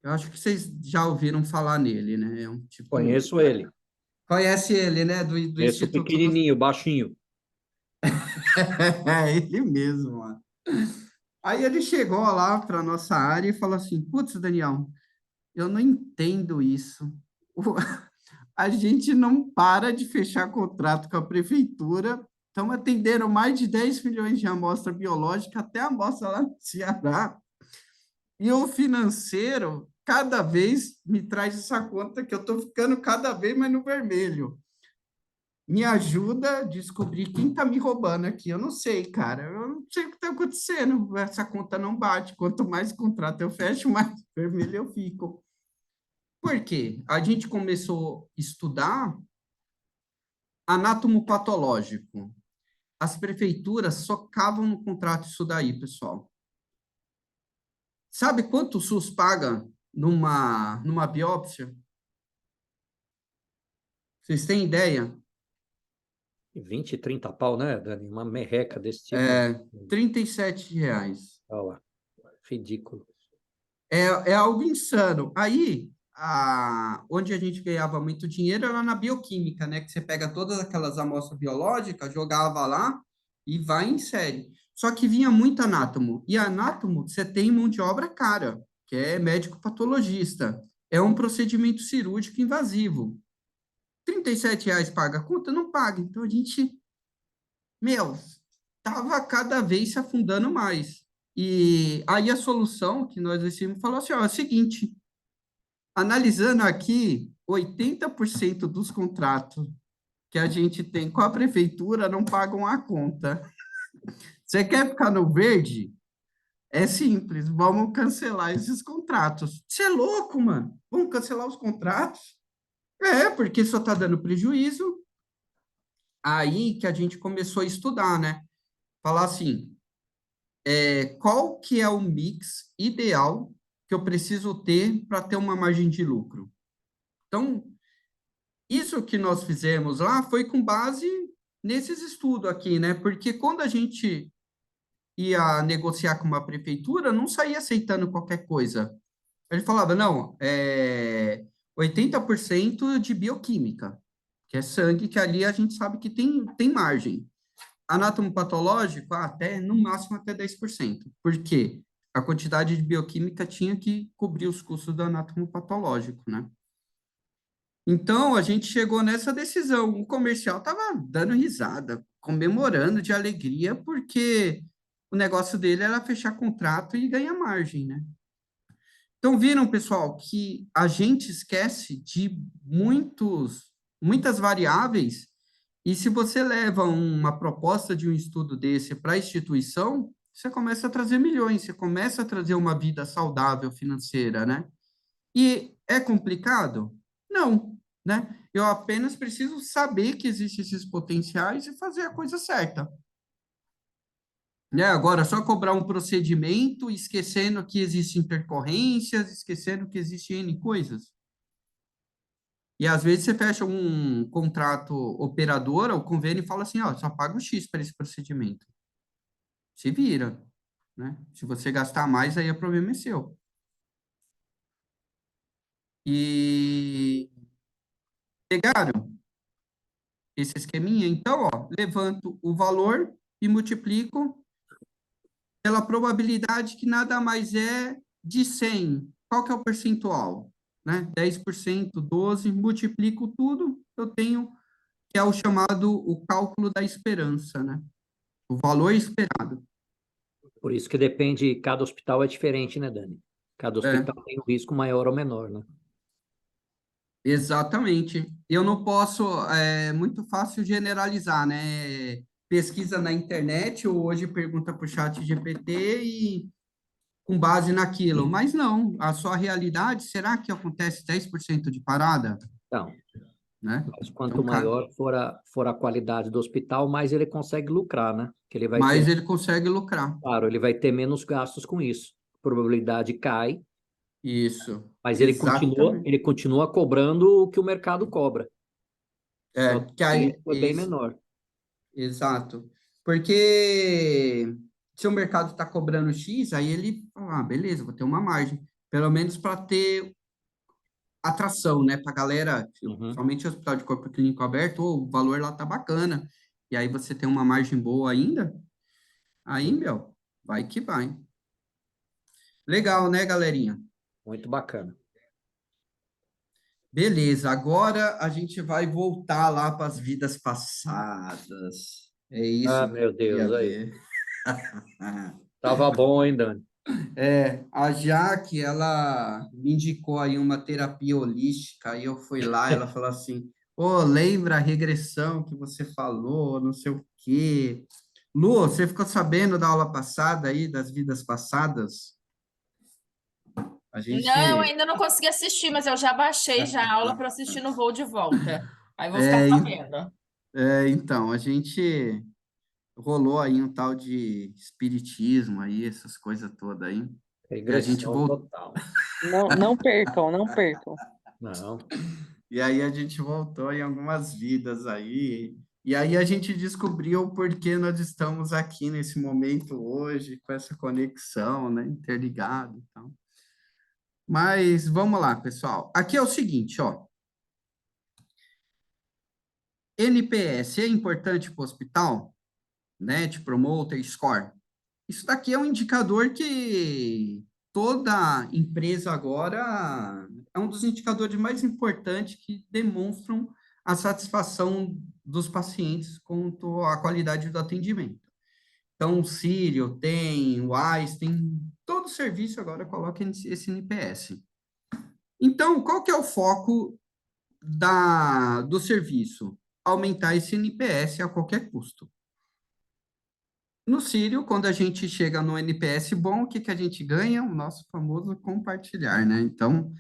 eu acho que vocês já ouviram falar nele, né? É um tipo... Conheço ele. Conhece ele, né? Do Conheço o Instituto do... pequenininho, baixinho. É ele mesmo, mano. Aí ele chegou lá para nossa área e falou assim, putz, Daniel, eu não entendo isso. A gente não para de fechar contrato com a prefeitura. Estamos atendendo mais de 10 milhões de amostra biológica, até a amostra lá no Ceará. E o financeiro, cada vez me traz essa conta que eu estou ficando cada vez mais no vermelho. Me ajuda a descobrir quem está me roubando aqui. Eu não sei, cara. Eu não sei o que está acontecendo. Essa conta não bate. Quanto mais contrato eu fecho, mais vermelho eu fico. Por quê? A gente começou a estudar anatomopatológico. As prefeituras socavam no contrato isso daí, pessoal. Sabe quanto o SUS paga numa biópsia? Vocês têm ideia? 20, 30 pau, né, Dani? Uma merreca desse tipo. R$ 37. Olha lá. Ridículo. É algo insano. Aí, onde a gente ganhava muito dinheiro era na bioquímica, né? Que você pega todas aquelas amostras biológicas, jogava lá e vai em série. Só que vinha muito anátomo. E anátomo, você tem mão de obra cara, que é médico patologista. É um procedimento cirúrgico invasivo. R$ 37 paga a conta? Não paga. Então a gente, tava cada vez se afundando mais. E aí a solução que nós decidimos falou assim, ó, é o seguinte, analisando aqui, 80% dos contratos que a gente tem com a prefeitura não pagam a conta. Você quer ficar no verde? É simples, vamos cancelar esses contratos. Você é louco, mano? Vamos cancelar os contratos? Porque só está dando prejuízo. Aí que a gente começou a estudar, né? Falar assim, qual que é o mix ideal que eu preciso ter para ter uma margem de lucro? Então, isso que nós fizemos lá foi com base nesses estudos aqui, né? Porque quando a gente ia negociar com uma prefeitura, não saía aceitando qualquer coisa. Ele falava, não, 80% de bioquímica, que é sangue, que ali a gente sabe que tem margem. Anatomopatológico, até, no máximo, até 10%. Por quê? A quantidade de bioquímica tinha que cobrir os custos do anatomopatológico, né? Então, a gente chegou nessa decisão. O comercial estava dando risada, comemorando de alegria, porque o negócio dele era fechar contrato e ganhar margem, né? Então, viram, pessoal, que a gente esquece de muitas variáveis, e se você leva uma proposta de um estudo desse para a instituição, você começa a trazer milhões, você começa a trazer uma vida saudável financeira, né? E é complicado? Não, né? Eu apenas preciso saber que existem esses potenciais e fazer a coisa certa. Né? Agora, só cobrar um procedimento, esquecendo que existem intercorrências, esquecendo que existem N coisas. E às vezes você fecha um contrato operadora, o convênio fala assim, ó, só paga o X para esse procedimento. Se vira, né? Se você gastar mais, aí o problema é seu. E pegaram esse esqueminha? Então, ó, levanto o valor e multiplico pela probabilidade que nada mais é de 100. Qual que é o percentual? Né? 10%, 12%, multiplico tudo, eu tenho, que é o chamado, o cálculo da esperança, né? O valor esperado. Por isso que depende, cada hospital é diferente, né, Dani? Cada É, hospital tem um risco maior ou menor, né? exatamente. Eu não posso, é muito fácil generalizar, né? Pesquisa na internet, ou hoje pergunta para o chat GPT e com base naquilo. Mas não, a sua realidade, será que acontece 10% de parada? Então, Né? mas Então, quanto maior for a qualidade do hospital, mais ele consegue lucrar, né? Que ele vai ter, mais ele consegue lucrar. claro, ele vai ter menos gastos com isso. A probabilidade cai, Isso, mas exatamente. ele continua cobrando o que o mercado cobra. Só É, que que o aí, risco é bem menor. exato. Porque se o mercado está cobrando X, aí ele fala, ah, beleza, vou ter uma margem. Pelo menos para ter atração, né? Para galera, Uhum. somente hospital de corpo clínico aberto, o valor lá tá bacana. E aí você tem uma margem boa ainda, aí, meu, vai que vai. Legal, né, galerinha? Muito bacana. Beleza, agora a gente vai voltar lá para as vidas passadas. É Ah, isso que eu meu queria Deus, aí. ver. Tava bom, hein, Dani? É, a Jaque, ela me indicou aí uma terapia holística, aí eu fui lá, ela falou assim, ô, lembra a regressão que você falou, não sei o quê. Lu, você ficou sabendo da aula passada aí, das vidas passadas? A Não, eu gente, ainda não consegui assistir, mas eu já baixei já a aula para assistir no voo de volta. Aí vou ficar é, sabendo. então, a gente rolou aí um tal de espiritismo aí, essas coisas todas aí. E a gente Regressão voltou, total. Não, não percam, não percam. Não. e aí a gente voltou em algumas vidas aí. E aí a gente descobriu o porquê nós estamos aqui nesse momento hoje, com essa conexão, né, interligado e tal. Mas vamos lá, pessoal. Aqui é o seguinte, ó. NPS é importante para o hospital? Net Promoter Score. Isso daqui é um indicador que toda empresa agora é um dos indicadores mais importantes que demonstram a satisfação dos pacientes quanto à qualidade do atendimento. Então, o Sírio tem, o Wise tem, todo serviço agora coloca esse NPS. Então, qual que é o foco do serviço? Aumentar esse NPS a qualquer custo. No Sírio, quando a gente chega no NPS bom, o que que a gente ganha? O nosso famoso compartilhar, né? Então,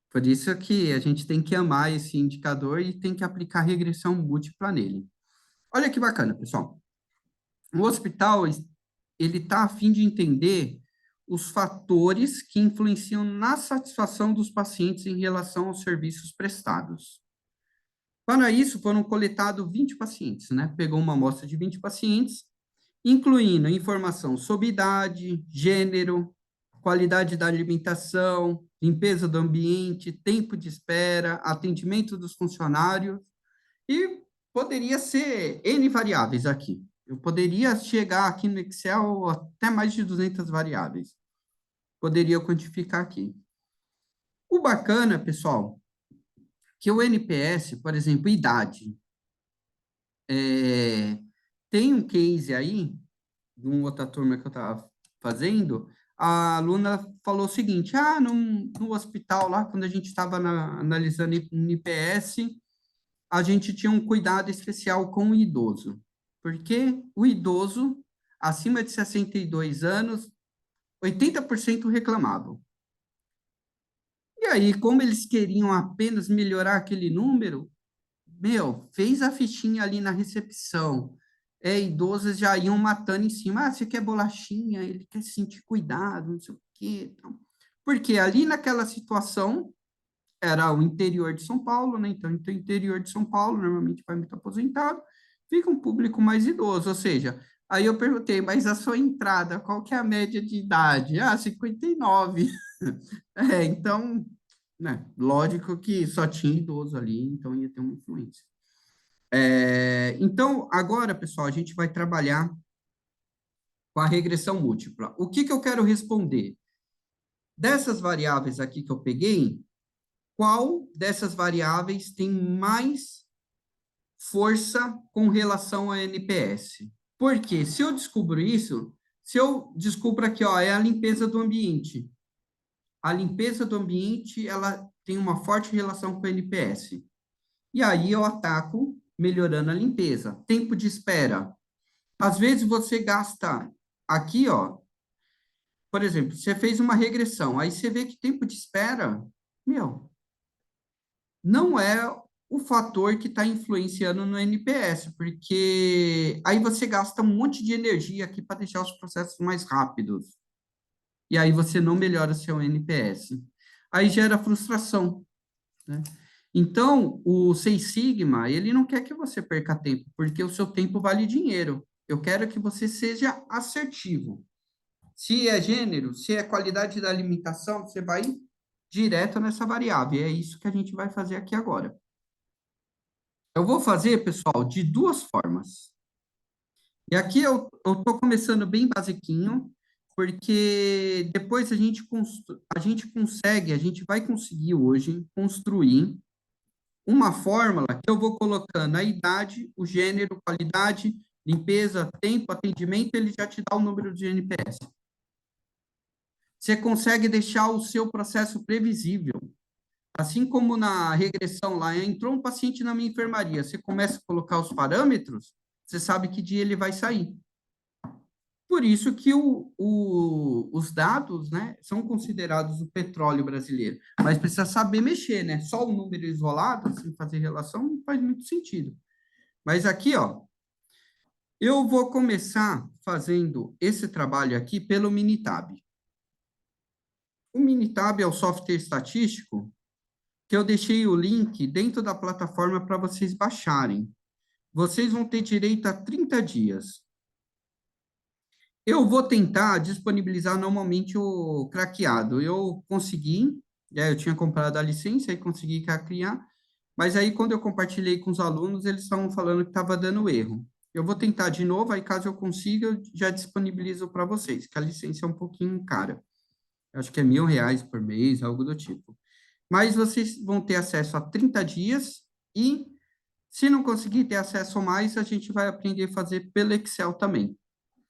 por isso que a gente tem que amar esse indicador e tem que aplicar regressão múltipla nele. Olha que bacana, pessoal. O hospital, ele está a fim de entender os fatores que influenciam na satisfação dos pacientes em relação aos serviços prestados. Para isso, foram coletados 20 pacientes, né? Pegou uma amostra de 20 pacientes, incluindo informação sobre idade, gênero, qualidade da alimentação, limpeza do ambiente, tempo de espera, atendimento dos funcionários, e poderia ser N variáveis aqui. Eu poderia chegar aqui no Excel até mais de 200 variáveis. Poderia quantificar aqui. O bacana, pessoal, que o NPS, por exemplo, idade, tem um case aí de uma outra turma que eu estava fazendo, a aluna falou o seguinte: no hospital lá, quando a gente estava analisando NPS, a gente tinha um cuidado especial com o idoso, porque o idoso, acima de 62 anos, 80% reclamavam. E aí, como eles queriam apenas melhorar aquele número, meu, fez a fichinha ali na recepção, idosas já iam matando em cima. Ah, você quer bolachinha? Ele quer sentir cuidado, não sei o quê. Então, porque ali naquela situação era o interior de São Paulo, né? Então, o interior de São Paulo normalmente vai muito aposentado, fica um público mais idoso, ou seja, aí eu perguntei, mas a sua entrada, qual que é a média de idade? Ah, 59. Então, né? Lógico que só tinha idoso ali, então ia ter uma influência. Então, agora, pessoal, a gente vai trabalhar com a regressão múltipla. O que que eu quero responder? Dessas variáveis aqui que eu peguei, qual dessas variáveis tem mais força com relação a NPS? Porque se eu descubro isso, se eu descubro aqui, ó, é a limpeza do ambiente. A limpeza do ambiente, ela tem uma forte relação com o NPS. E aí eu ataco melhorando a limpeza. Tempo de espera. Às vezes você gasta aqui, ó, por exemplo, você fez uma regressão, aí você vê que tempo de espera, meu, não é o fator que está influenciando no NPS, porque aí você gasta um monte de energia aqui para deixar os processos mais rápidos. E aí você não melhora seu NPS. Aí gera frustração, né? Então, o Seis Sigma, ele não quer que você perca tempo, porque o seu tempo vale dinheiro. Eu quero que você seja assertivo. Se é gênero, se é qualidade da alimentação, você vai direto nessa variável. E é isso que a gente vai fazer aqui agora. Eu vou fazer, pessoal, de duas formas. E aqui eu estou começando bem basiquinho, porque depois a gente vai conseguir hoje construir uma fórmula que eu vou colocando a idade, o gênero, qualidade, limpeza, tempo, atendimento, ele já te dá o número de NPS. Você consegue deixar o seu processo previsível. Assim como na regressão lá, entrou um paciente na minha enfermaria, você começa a colocar os parâmetros, você sabe que dia ele vai sair. Por isso que os dados, né, são considerados o petróleo brasileiro, mas precisa saber mexer, né? Só o número isolado, sem fazer relação, não faz muito sentido. Mas aqui, ó, eu vou começar fazendo esse trabalho aqui pelo Minitab. O Minitab é o software estatístico que eu deixei o link dentro da plataforma para vocês baixarem. Vocês vão ter direito a 30 dias. Eu vou tentar disponibilizar normalmente o craqueado. Eu consegui, eu tinha comprado a licença e consegui craquear, mas aí quando eu compartilhei com os alunos, eles estavam falando que estava dando erro. Eu vou tentar de novo, aí caso eu consiga, eu já disponibilizo para vocês, que a licença é um pouquinho cara. Eu acho que é R$ 1.000 por mês, algo do tipo. Mas vocês vão ter acesso a 30 dias e, se não conseguir ter acesso a mais, a gente vai aprender a fazer pelo Excel também.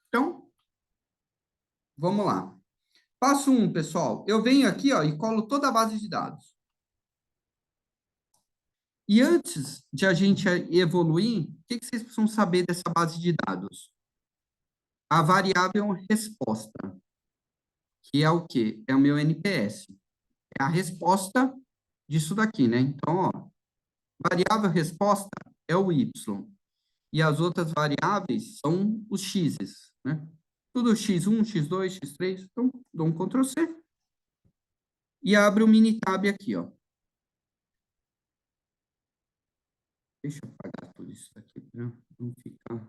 Então, vamos lá. Passo 1, pessoal. Eu venho aqui, ó, e colo toda a base de dados. E antes de a gente evoluir, o que vocês precisam saber dessa base de dados? A variável resposta, que é o quê? É o meu NPS. É a resposta disso daqui, né? Então, ó, variável resposta é o Y. E as outras variáveis são os x's, né? Tudo x1, x2, x3. Então, dou um Ctrl C. E abro o Minitab aqui, ó. Deixa eu apagar tudo isso aqui para não ficar.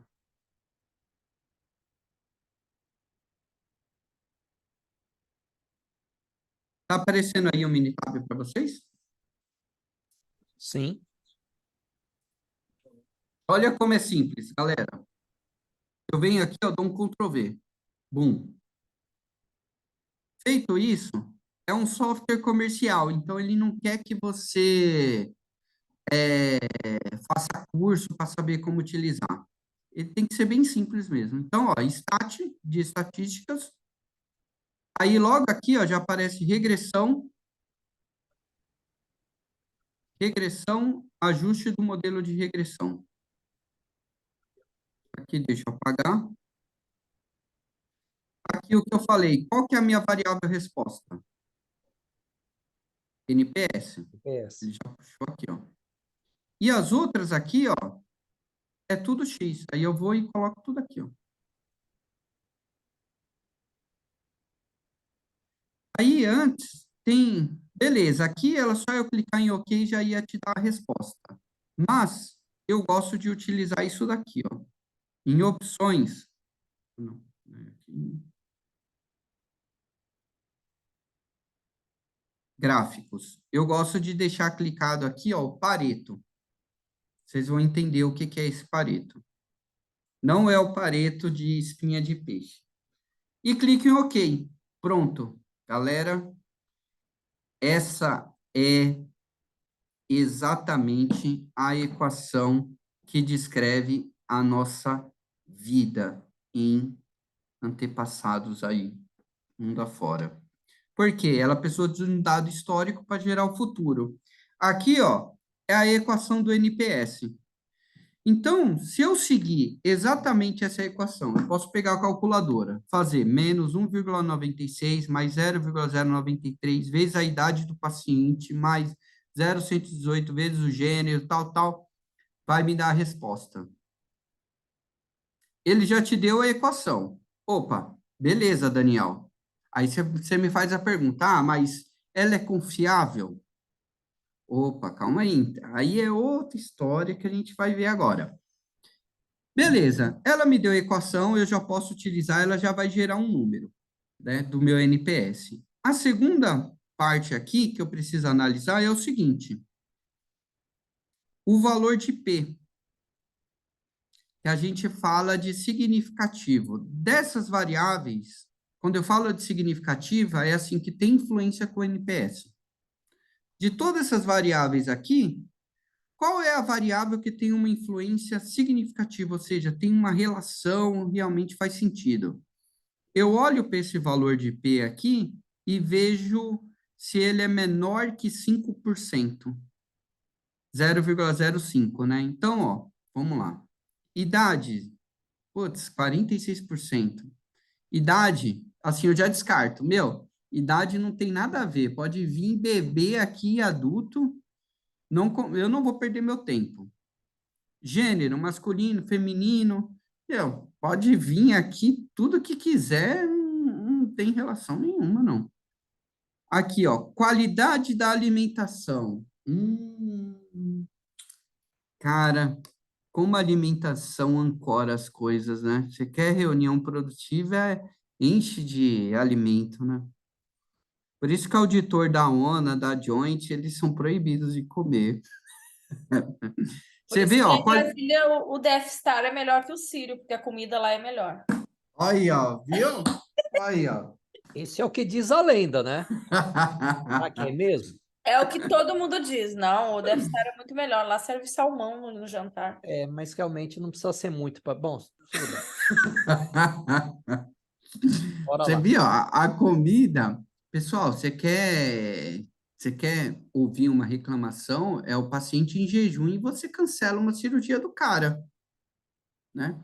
Tá aparecendo aí o Minitab para vocês? Sim. Olha como é simples, galera. Eu venho aqui, eu dou um Ctrl V. Bum. Feito isso, é um software comercial, então ele não quer que você faça curso para saber como utilizar. Ele tem que ser bem simples mesmo. Então, ó, stat de estatísticas. Aí logo aqui, ó, já aparece regressão, ajuste do modelo de regressão. Aqui deixa eu apagar. Aqui o que eu falei, qual que é a minha variável resposta? NPS. NPS. Ele já puxou aqui, ó. E as outras aqui, ó, é tudo X. Aí eu vou e coloco tudo aqui, ó. Aí antes tem, beleza, aqui ela só eu clicar em OK já ia te dar a resposta. Mas eu gosto de utilizar isso daqui, ó. Em opções. Não, aqui. Gráficos. Eu gosto de deixar clicado aqui, ó, o Pareto. Vocês vão entender o que que é esse Pareto. Não é o Pareto de espinha de peixe. E clique em OK. Pronto. Galera, essa é exatamente a equação que descreve a nossa vida em antepassados aí, mundo afora. Por quê? Ela precisou de um dado histórico para gerar o futuro. Aqui, ó, é a equação do NPS. Então, se eu seguir exatamente essa equação, eu posso pegar a calculadora, fazer menos 1,96 mais 0,093 vezes a idade do paciente, mais 0,118 vezes o gênero, tal, vai me dar a resposta. Ele já te deu a equação. Opa, beleza, Daniel. Aí você me faz a pergunta, mas ela é confiável? Opa, calma aí. Aí é outra história que a gente vai ver agora. Beleza, ela me deu a equação, eu já posso utilizar, ela já vai gerar um número, né, do meu NPS. A segunda parte aqui que eu preciso analisar é o seguinte: o valor de P, que a gente fala de significativo. Dessas variáveis, quando eu falo de significativa, é assim que tem influência com o NPS. De todas essas variáveis aqui, qual é a variável que tem uma influência significativa, ou seja, tem uma relação, realmente faz sentido? Eu olho para esse valor de P aqui e vejo se ele é menor que 5%, 0,05, né? Então, ó, vamos lá. Idade, putz, 46%. Idade, assim, eu já descarto. Meu, idade não tem nada a ver. Pode vir bebê aqui, adulto, eu não vou perder meu tempo. Gênero, masculino, feminino, meu, pode vir aqui tudo que quiser, não tem relação nenhuma, não. Aqui, ó, qualidade da alimentação. Cara, como a alimentação ancora as coisas, né? Você quer reunião produtiva, enche de alimento, né? Por isso que o auditor da ONA, da Joint, eles são proibidos de comer. Por Você isso vê, que lá ó, em Brasília o Death Star é melhor que o Sírio, porque a comida lá é melhor. aí, ó, viu? Aí, ó. Esse é o que diz a lenda, né? Será que é mesmo? É o que todo mundo diz. Não, o Death Star é muito melhor. Lá serve salmão no jantar. É, mas realmente não precisa ser muito para. Bom, tudo bem. Bora Você lá. viu, a comida, pessoal, você quer ouvir uma reclamação, é o paciente em jejum e você cancela uma cirurgia do cara, né?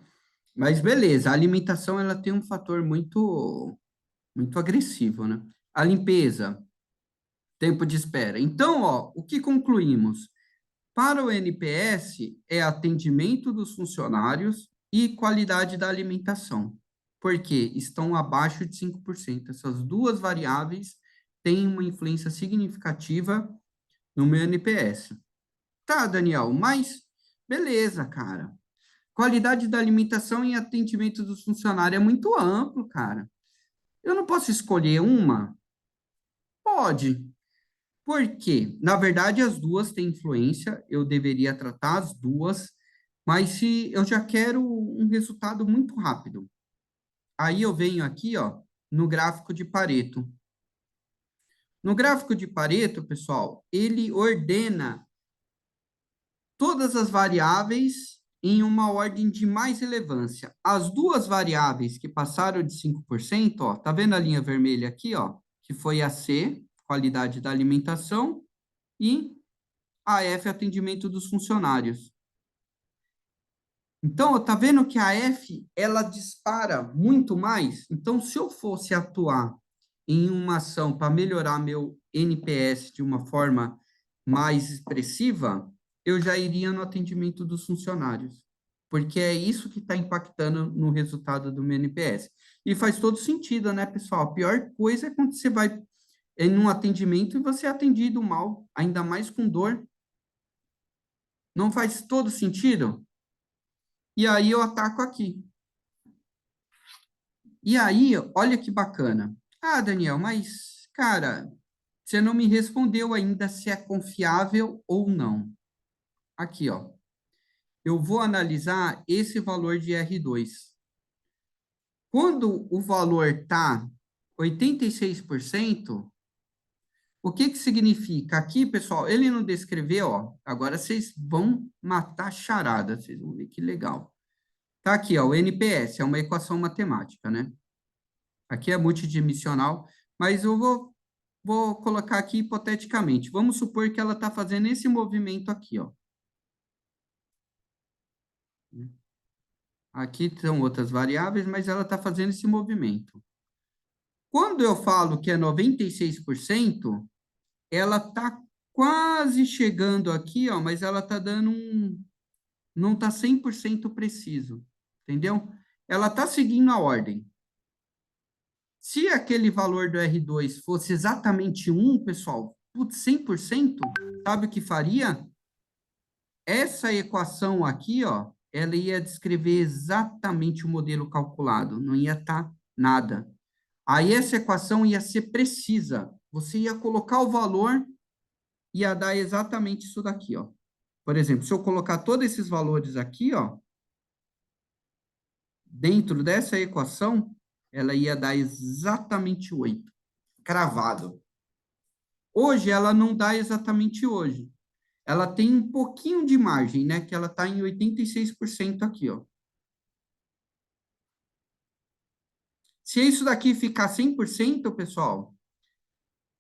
Mas beleza, a alimentação ela tem um fator muito agressivo, né? A limpeza, tempo de espera. Então, ó, o que concluímos? Para o NPS, é atendimento dos funcionários e qualidade da alimentação, porque estão abaixo de 5%. Essas duas variáveis têm uma influência significativa no meu NPS. Tá, Daniel, mas beleza, cara. Qualidade da alimentação e atendimento dos funcionários é muito amplo, cara. Eu não posso escolher uma? Pode. Por quê? Na verdade, as duas têm influência, eu deveria tratar as duas, mas se eu já quero um resultado muito rápido, aí eu venho aqui, ó, no gráfico de Pareto. No gráfico de Pareto, pessoal, ele ordena todas as variáveis em uma ordem de mais relevância. As duas variáveis que passaram de 5%, ó, tá vendo a linha vermelha aqui, ó, que foi a C, qualidade da alimentação, e a F, atendimento dos funcionários. Então, tá vendo que a F, ela dispara muito mais? Então, se eu fosse atuar em uma ação para melhorar meu NPS de uma forma mais expressiva, eu já iria no atendimento dos funcionários. porque é isso que está impactando no resultado do meu NPS. E faz todo sentido, né, pessoal? A pior coisa é quando você vai em um atendimento e você é atendido mal, ainda mais com dor. Não faz todo sentido? E aí eu ataco aqui. E aí, olha que bacana. Ah, Daniel, mas, cara, você não me respondeu ainda se é confiável ou não. Aqui, ó. Eu vou analisar esse valor de R2. Quando o valor está 86%, o que que significa? Aqui, pessoal, ele não descreveu, ó. Agora vocês vão matar a charada, vocês vão ver que legal. Tá aqui, ó, o NPS, é uma equação matemática, né? Aqui é multidimensional, mas vou colocar aqui hipoteticamente. Vamos supor que ela está fazendo esse movimento aqui, ó. Aqui são outras variáveis, mas ela está fazendo esse movimento. Quando eu falo que é 96%, ela está quase chegando aqui, ó, mas ela está dando não está 100% preciso, entendeu? Ela está seguindo a ordem. Se aquele valor do R2 fosse exatamente 1, pessoal, putz, 100%, sabe o que faria? Essa equação aqui, ó, ela ia descrever exatamente o modelo calculado, não ia estar nada. Aí essa equação ia ser precisa. Você ia colocar o valor, ia dar exatamente isso daqui, ó. Por exemplo, se eu colocar todos esses valores aqui, ó, dentro dessa equação, ela ia dar exatamente 8, cravado. Hoje, ela não dá exatamente hoje. Ela tem um pouquinho de margem, né? Que ela está em 86% aqui, ó. Se isso daqui ficar 100%, pessoal,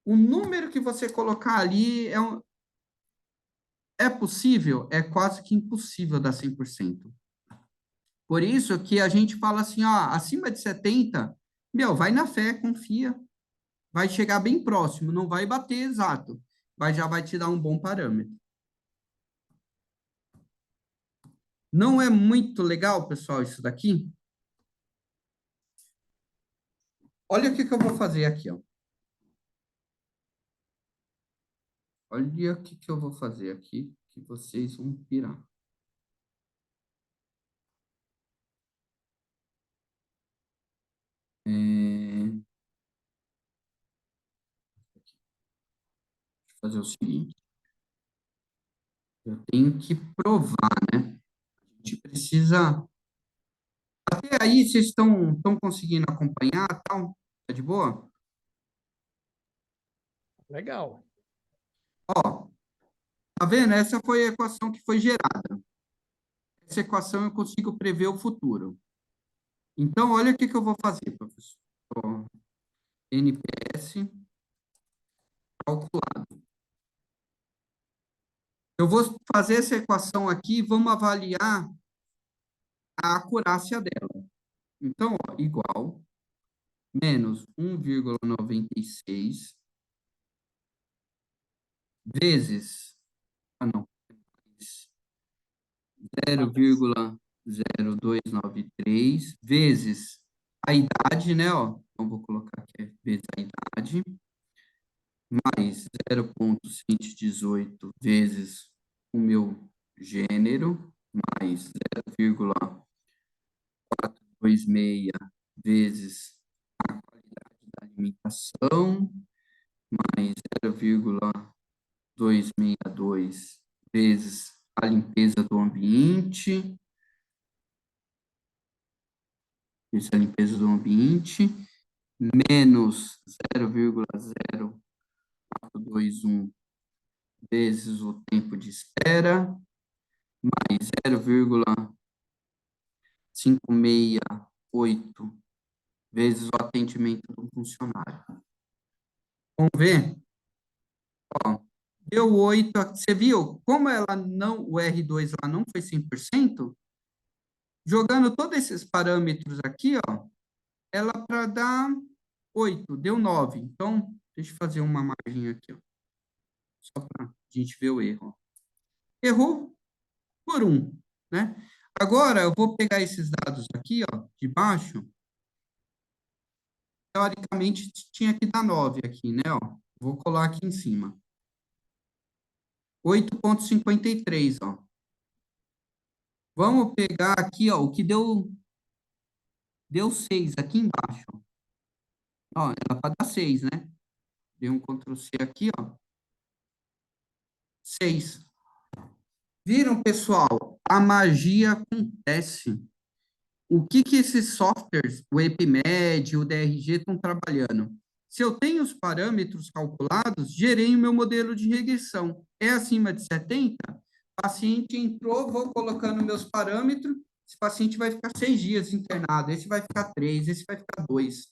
o número que você colocar ali é possível? É quase que impossível dar 100%. Por isso que a gente fala assim, ó, acima de 70, meu, vai na fé, confia. Vai chegar bem próximo, não vai bater exato, mas já vai te dar um bom parâmetro. Não é muito legal, pessoal, isso daqui? Olha o que que eu vou fazer aqui, ó. Olha o que que eu vou fazer aqui, que vocês vão pirar. Deixa eu fazer o seguinte. Eu tenho que provar, né? A gente precisa... Até aí, vocês estão conseguindo acompanhar, tal? Tá de boa? Legal. Ó, tá vendo? Essa foi a equação que foi gerada. Essa equação eu consigo prever o futuro. Então, olha o que que eu vou fazer, professor. Ó, NPS calculado. Eu vou fazer essa equação aqui e vamos avaliar a acurácia dela. Então, ó, igual menos 1,96 vezes, não, 0,0293 vezes a idade, né, ó, então vou colocar aqui vezes a idade, mais 0,118 vezes o meu gênero, mais 0,426 vezes a qualidade da alimentação, mais 0,262 vezes a limpeza do ambiente, vezes a limpeza do ambiente, menos 0,0421 vezes o tempo de espera, mais 0,568 vezes o atendimento do funcionário. Vamos ver? Ó, deu 8, você viu como ela não, o R2 lá não foi 100%? Jogando todos esses parâmetros aqui, ó, ela para dar 8, deu 9. Então, deixa eu fazer uma margem aqui, ó, só para a gente ver o erro. Ó. Errou por 1, né? Agora, eu vou pegar esses dados aqui, ó, de baixo. Teoricamente, tinha que dar 9 aqui, né, ó. Vou colar aqui em cima. 8,53, ó. Vamos pegar aqui, ó, o que deu 6 aqui embaixo. Ó, era para dar 6, né? Dei um Ctrl C aqui, ó. 6. Viram, pessoal? A magia acontece. O que esses softwares, o EPMED, o DRG, estão trabalhando? Se eu tenho os parâmetros calculados, gerei o meu modelo de regressão. É acima de 70? Paciente entrou, vou colocando meus parâmetros, esse paciente vai ficar 6 dias internado, esse vai ficar 3, esse vai ficar 2.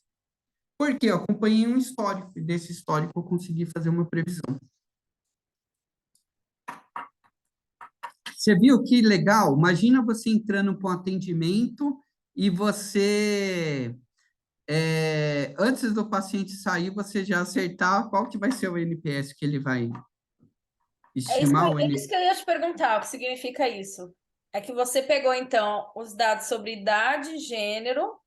Por quê? Eu acompanhei um histórico, e desse histórico eu consegui fazer uma previsão. Você viu que legal? Imagina você entrando para um atendimento e você, antes do paciente sair, você já acertar qual que vai ser o NPS que ele vai estimar o É isso que eu ia te perguntar, o que significa isso? É que você pegou, então, os dados sobre idade, gênero,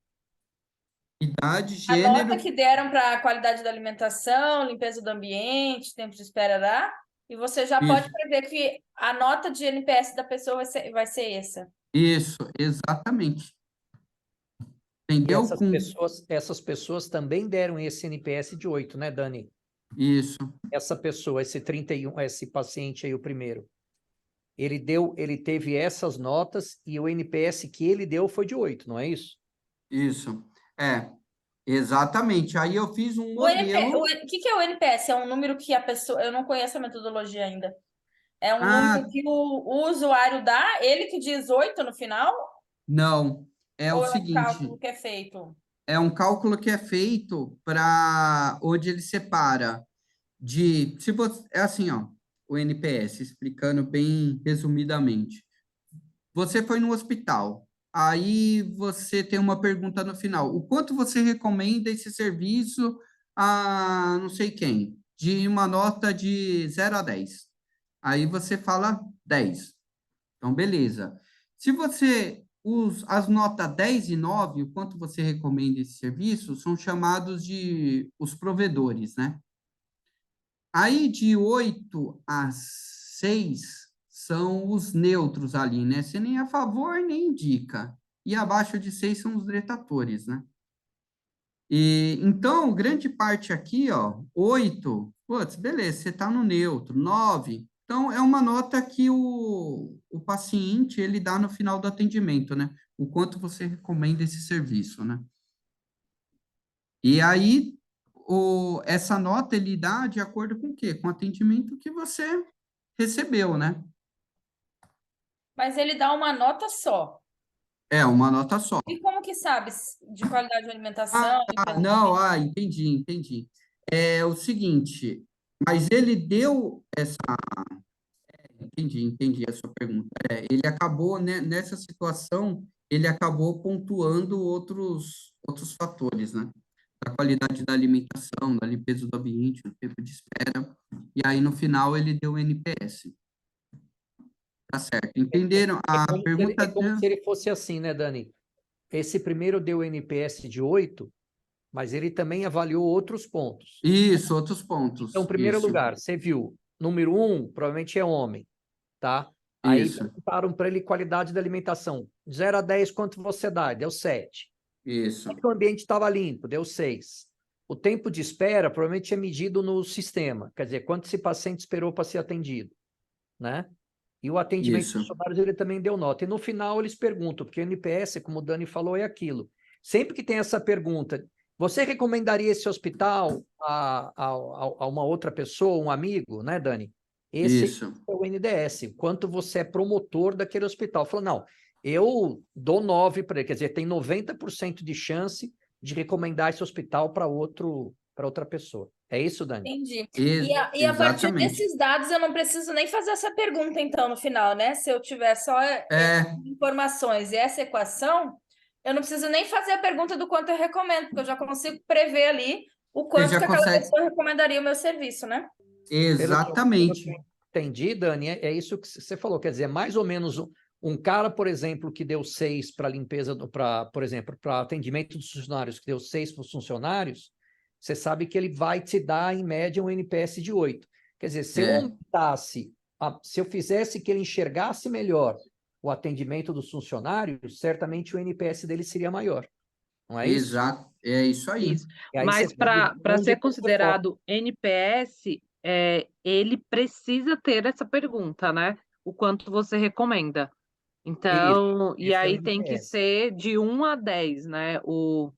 idade, a nota gênero. que deram para a qualidade da alimentação, limpeza do ambiente, tempo de espera, lá, e você já pode Isso, prever que a nota de NPS da pessoa vai ser essa. isso, exatamente. E Entendeu? essas pessoas também deram esse NPS de 8, né, Dani? Isso, Essa pessoa, esse 31, esse paciente aí, o primeiro, ele teve essas notas e o NPS que ele deu foi de 8, não é isso? isso. Exatamente. Aí eu fiz um O modelo. que é o NPS? É um número que a pessoa. Eu não conheço a metodologia ainda. É um número Ah, que o usuário dá, ele que diz 8 no final, não. É o ou é um cálculo seguinte, que é feito? é um cálculo que é feito para onde ele separa se você, é assim, ó, o NPS, explicando bem resumidamente. Você foi no hospital, aí você tem uma pergunta no final. O quanto você recomenda esse serviço a não sei quem? De uma nota de 0 a 10. Aí você fala 10. Então, beleza. Se você as notas 10 e 9, o quanto você recomenda esse serviço, são chamados de os provedores, né? Aí, de 8 a 6 são os neutros ali, né? Você nem é a favor, nem indica. E abaixo de 6 são os detratores, né? E, então, grande parte aqui, ó, 8, putz, beleza, você está no neutro. 9, então é uma nota que o paciente, ele dá no final do atendimento, né? O quanto você recomenda esse serviço, né? E aí, essa nota ele dá de acordo com o quê? Com o atendimento que você recebeu, né? Mas ele dá uma nota só. É uma nota só. E como que sabe de qualidade de alimentação, limpeza do Não, ambiente? entendi. É o seguinte, mas ele deu entendi a sua pergunta. Ele acabou, né, nessa situação, ele acabou pontuando outros fatores, né? Da qualidade da alimentação, da limpeza do ambiente, do tempo de espera, e aí no final ele deu o NPS. Tá certo. Entenderam? A pergunta É como se ele fosse assim, né, Dani? Esse primeiro deu NPS de 8, mas ele também avaliou outros pontos. Isso, outros pontos. Então, em primeiro Isso, lugar, você viu, número 1, provavelmente é homem, tá? Aí isso, perguntaram para ele qualidade da alimentação. De 0 a 10, quanto você dá? Deu 7. isso, O ambiente estava limpo, deu 6. O tempo de espera provavelmente é medido no sistema, quer dizer, quanto esse paciente esperou para ser atendido, né? E o atendimento dos isso. funcionários ele também deu nota. E no final eles perguntam, porque o NPS, como o Dani falou, é aquilo. Sempre que tem essa pergunta, você recomendaria esse hospital a uma outra pessoa, um amigo, né, Dani? Esse Isso. é o NDS, quanto você é promotor daquele hospital. Falou, não, eu dou 9 para ele, quer dizer, tem 90% de chance de recomendar esse hospital para outra pessoa. É isso, Dani? Entendi. E a partir Exatamente. desses dados, eu não preciso nem fazer essa pergunta, então, no final, né? Se eu tiver só É, informações e essa equação, eu não preciso nem fazer a pergunta do quanto eu recomendo, porque eu já consigo prever ali o você quanto já que aquela consegue. pessoa recomendaria o meu serviço, né? Pelo que eu Exatamente. entendi, Dani, é isso que você falou, quer dizer, mais ou menos Um cara, por exemplo, que deu 6 para limpeza, por exemplo, para atendimento dos funcionários, que deu 6 para os funcionários, você sabe que ele vai te dar, em média, um NPS de 8. Quer dizer, se eu aumentasse, se eu fizesse que ele enxergasse melhor o atendimento dos funcionários, certamente o NPS dele seria maior. Não é isso? Exato, é isso aí. Isso. E aí Mas você pode para onde ser você foca. considerado NPS, ele precisa ter essa pergunta, né? O quanto você recomenda. Então, e Esse é o aí tem que NPS. ser de 1 a 10, né? O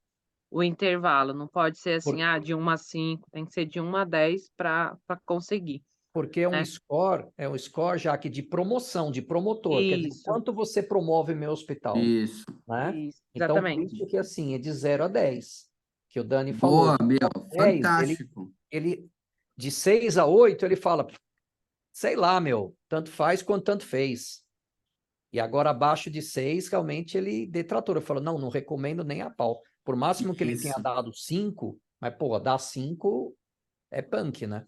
intervalo. Não pode ser assim, de 1 a 5, tem que ser de 1 a 10 para conseguir. Porque é um né? score, já que de promoção, de promotor. Quer dizer, Isso, quanto você promove meu hospital, Isso. né? isso, Então, por exatamente. isso que assim, é de 0 a 10, que o Dani Boa, falou. meu, 10, fantástico. ele de 6 a 8, ele fala, sei lá, meu, tanto faz quanto tanto fez. E agora, abaixo de 6, realmente ele detrator. Eu falo, não recomendo nem a pau. Por máximo que ele tenha Isso. dado 5, mas, pô, dar 5 é punk, né?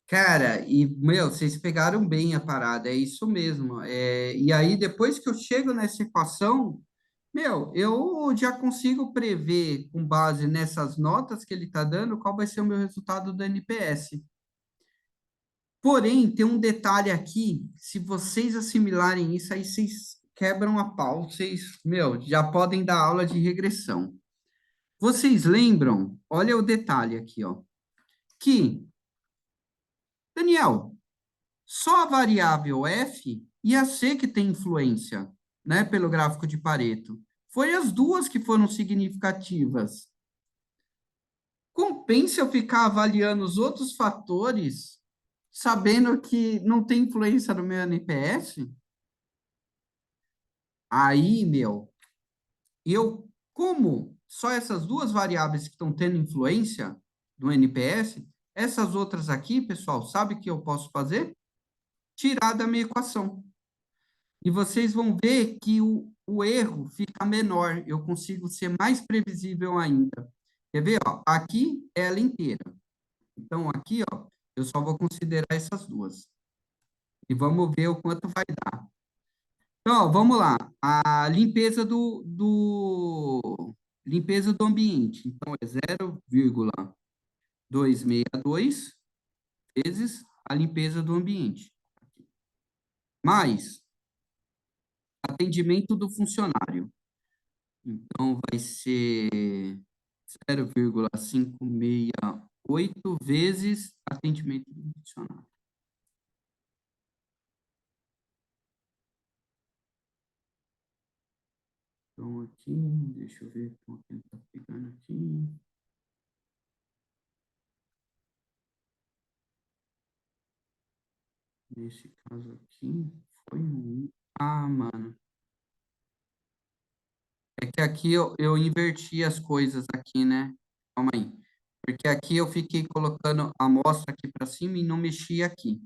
Cara, e, meu, vocês pegaram bem a parada, é isso mesmo. E aí, depois que eu chego nessa equação, meu, eu já consigo prever, com base nessas notas que ele está dando, qual vai ser o meu resultado do NPS. Porém, tem um detalhe aqui, se vocês assimilarem isso, aí vocês quebram a pau, vocês, meu, já podem dar aula de regressão. Vocês lembram? Olha o detalhe aqui, ó, que, Daniel, só a variável f e a c que tem influência, né, pelo gráfico de Pareto. Foi as duas que foram significativas. Compensa eu ficar avaliando os outros fatores, sabendo que não tem influência no meu NPS? Aí, meu, como só essas duas variáveis que estão tendo influência no NPS, essas outras aqui, pessoal, sabe o que eu posso fazer? Tirar da minha equação. E vocês vão ver que o erro fica menor, eu consigo ser mais previsível ainda. Quer ver? Ó, aqui é ela inteira. Então, aqui, ó, eu só vou considerar essas duas. E vamos ver o quanto vai dar. Então, ó, vamos lá. A limpeza limpeza do ambiente. Então, é 0,262 vezes a limpeza do ambiente. Mais atendimento do funcionário. Então, vai ser 0,568 vezes atendimento do funcionário. Então, aqui, deixa eu ver como ele está pegando aqui. Nesse caso aqui, foi um. Ah, mano. É que aqui eu inverti as coisas aqui, né? Calma aí. Porque aqui eu fiquei colocando a amostra aqui para cima e não mexi aqui.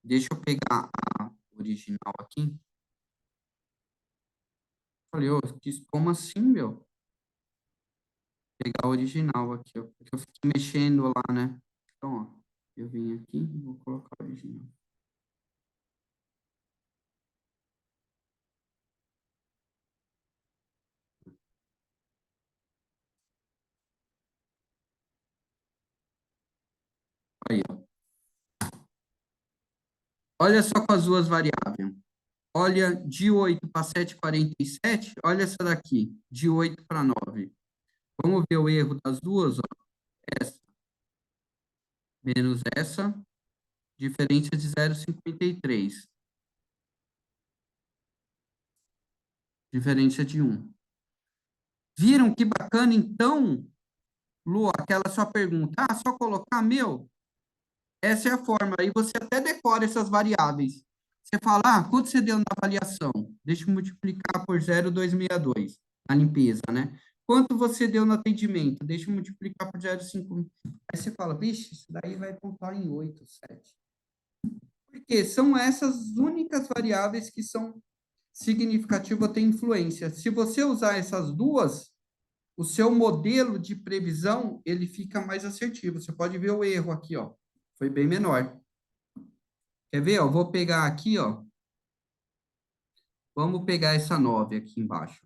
Deixa eu pegar a original aqui. Falei, ô, como assim, meu? Pegar a original aqui, ó. Porque eu fiquei mexendo lá, né? Então, ó, eu vim aqui e vou colocar a original. Aí, ó. Olha só com as duas variáveis. Olha, de 8 para 7,47, olha essa daqui, de 8 para 9. Vamos ver o erro das duas, ó. Essa menos essa, diferença de 0,53. Diferença de 1. Viram que bacana, então, Lu, aquela sua pergunta. Ah, só colocar, meu, essa é a forma. Aí você até decora essas variáveis. Você fala, ah, quanto você deu na avaliação? Deixa eu multiplicar por 0,262, na limpeza, né? Quanto você deu no atendimento? Deixa eu multiplicar por 0,5. Aí você fala, vixe, isso daí vai pontuar em 8, 7. Porque são essas únicas variáveis que são significativas, têm influência. Se você usar essas duas, o seu modelo de previsão, ele fica mais assertivo. Você pode ver o erro aqui, ó. Foi bem menor. Quer ver? Ó, vou pegar aqui, ó. Vamos pegar essa 9 aqui embaixo.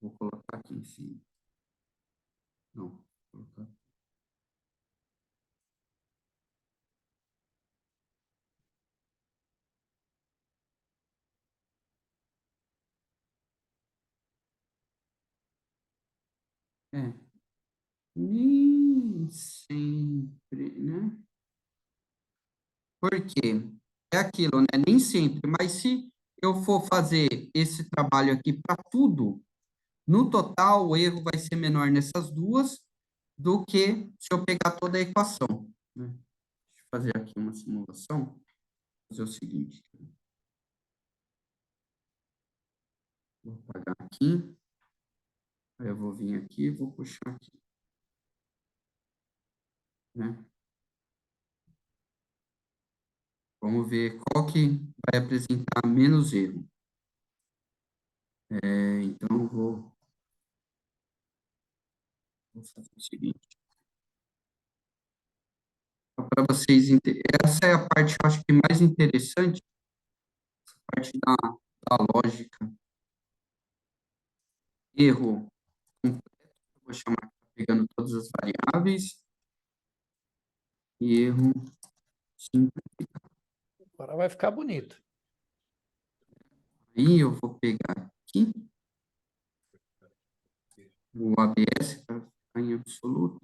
Vou colocar aqui em cima. Não, vou colocar. É, nem sempre, né? Por quê? É aquilo, né? Nem sempre, mas se eu for fazer esse trabalho aqui para tudo, no total o erro vai ser menor nessas duas do que se eu pegar toda a equação, né? Deixa eu fazer aqui uma simulação. Vou fazer o seguinte. Vou apagar aqui. Aí eu vou vir aqui e vou puxar aqui, né? Vamos ver qual que vai apresentar menos erro. Então, eu vou fazer o seguinte. Para vocês entenderem, essa é a parte que eu acho que mais interessante, a parte da lógica. Erro completo, eu vou chamar pegando todas as variáveis, e erro simples. Agora vai ficar bonito. Aí eu vou pegar aqui o ABS para ficar em absoluto.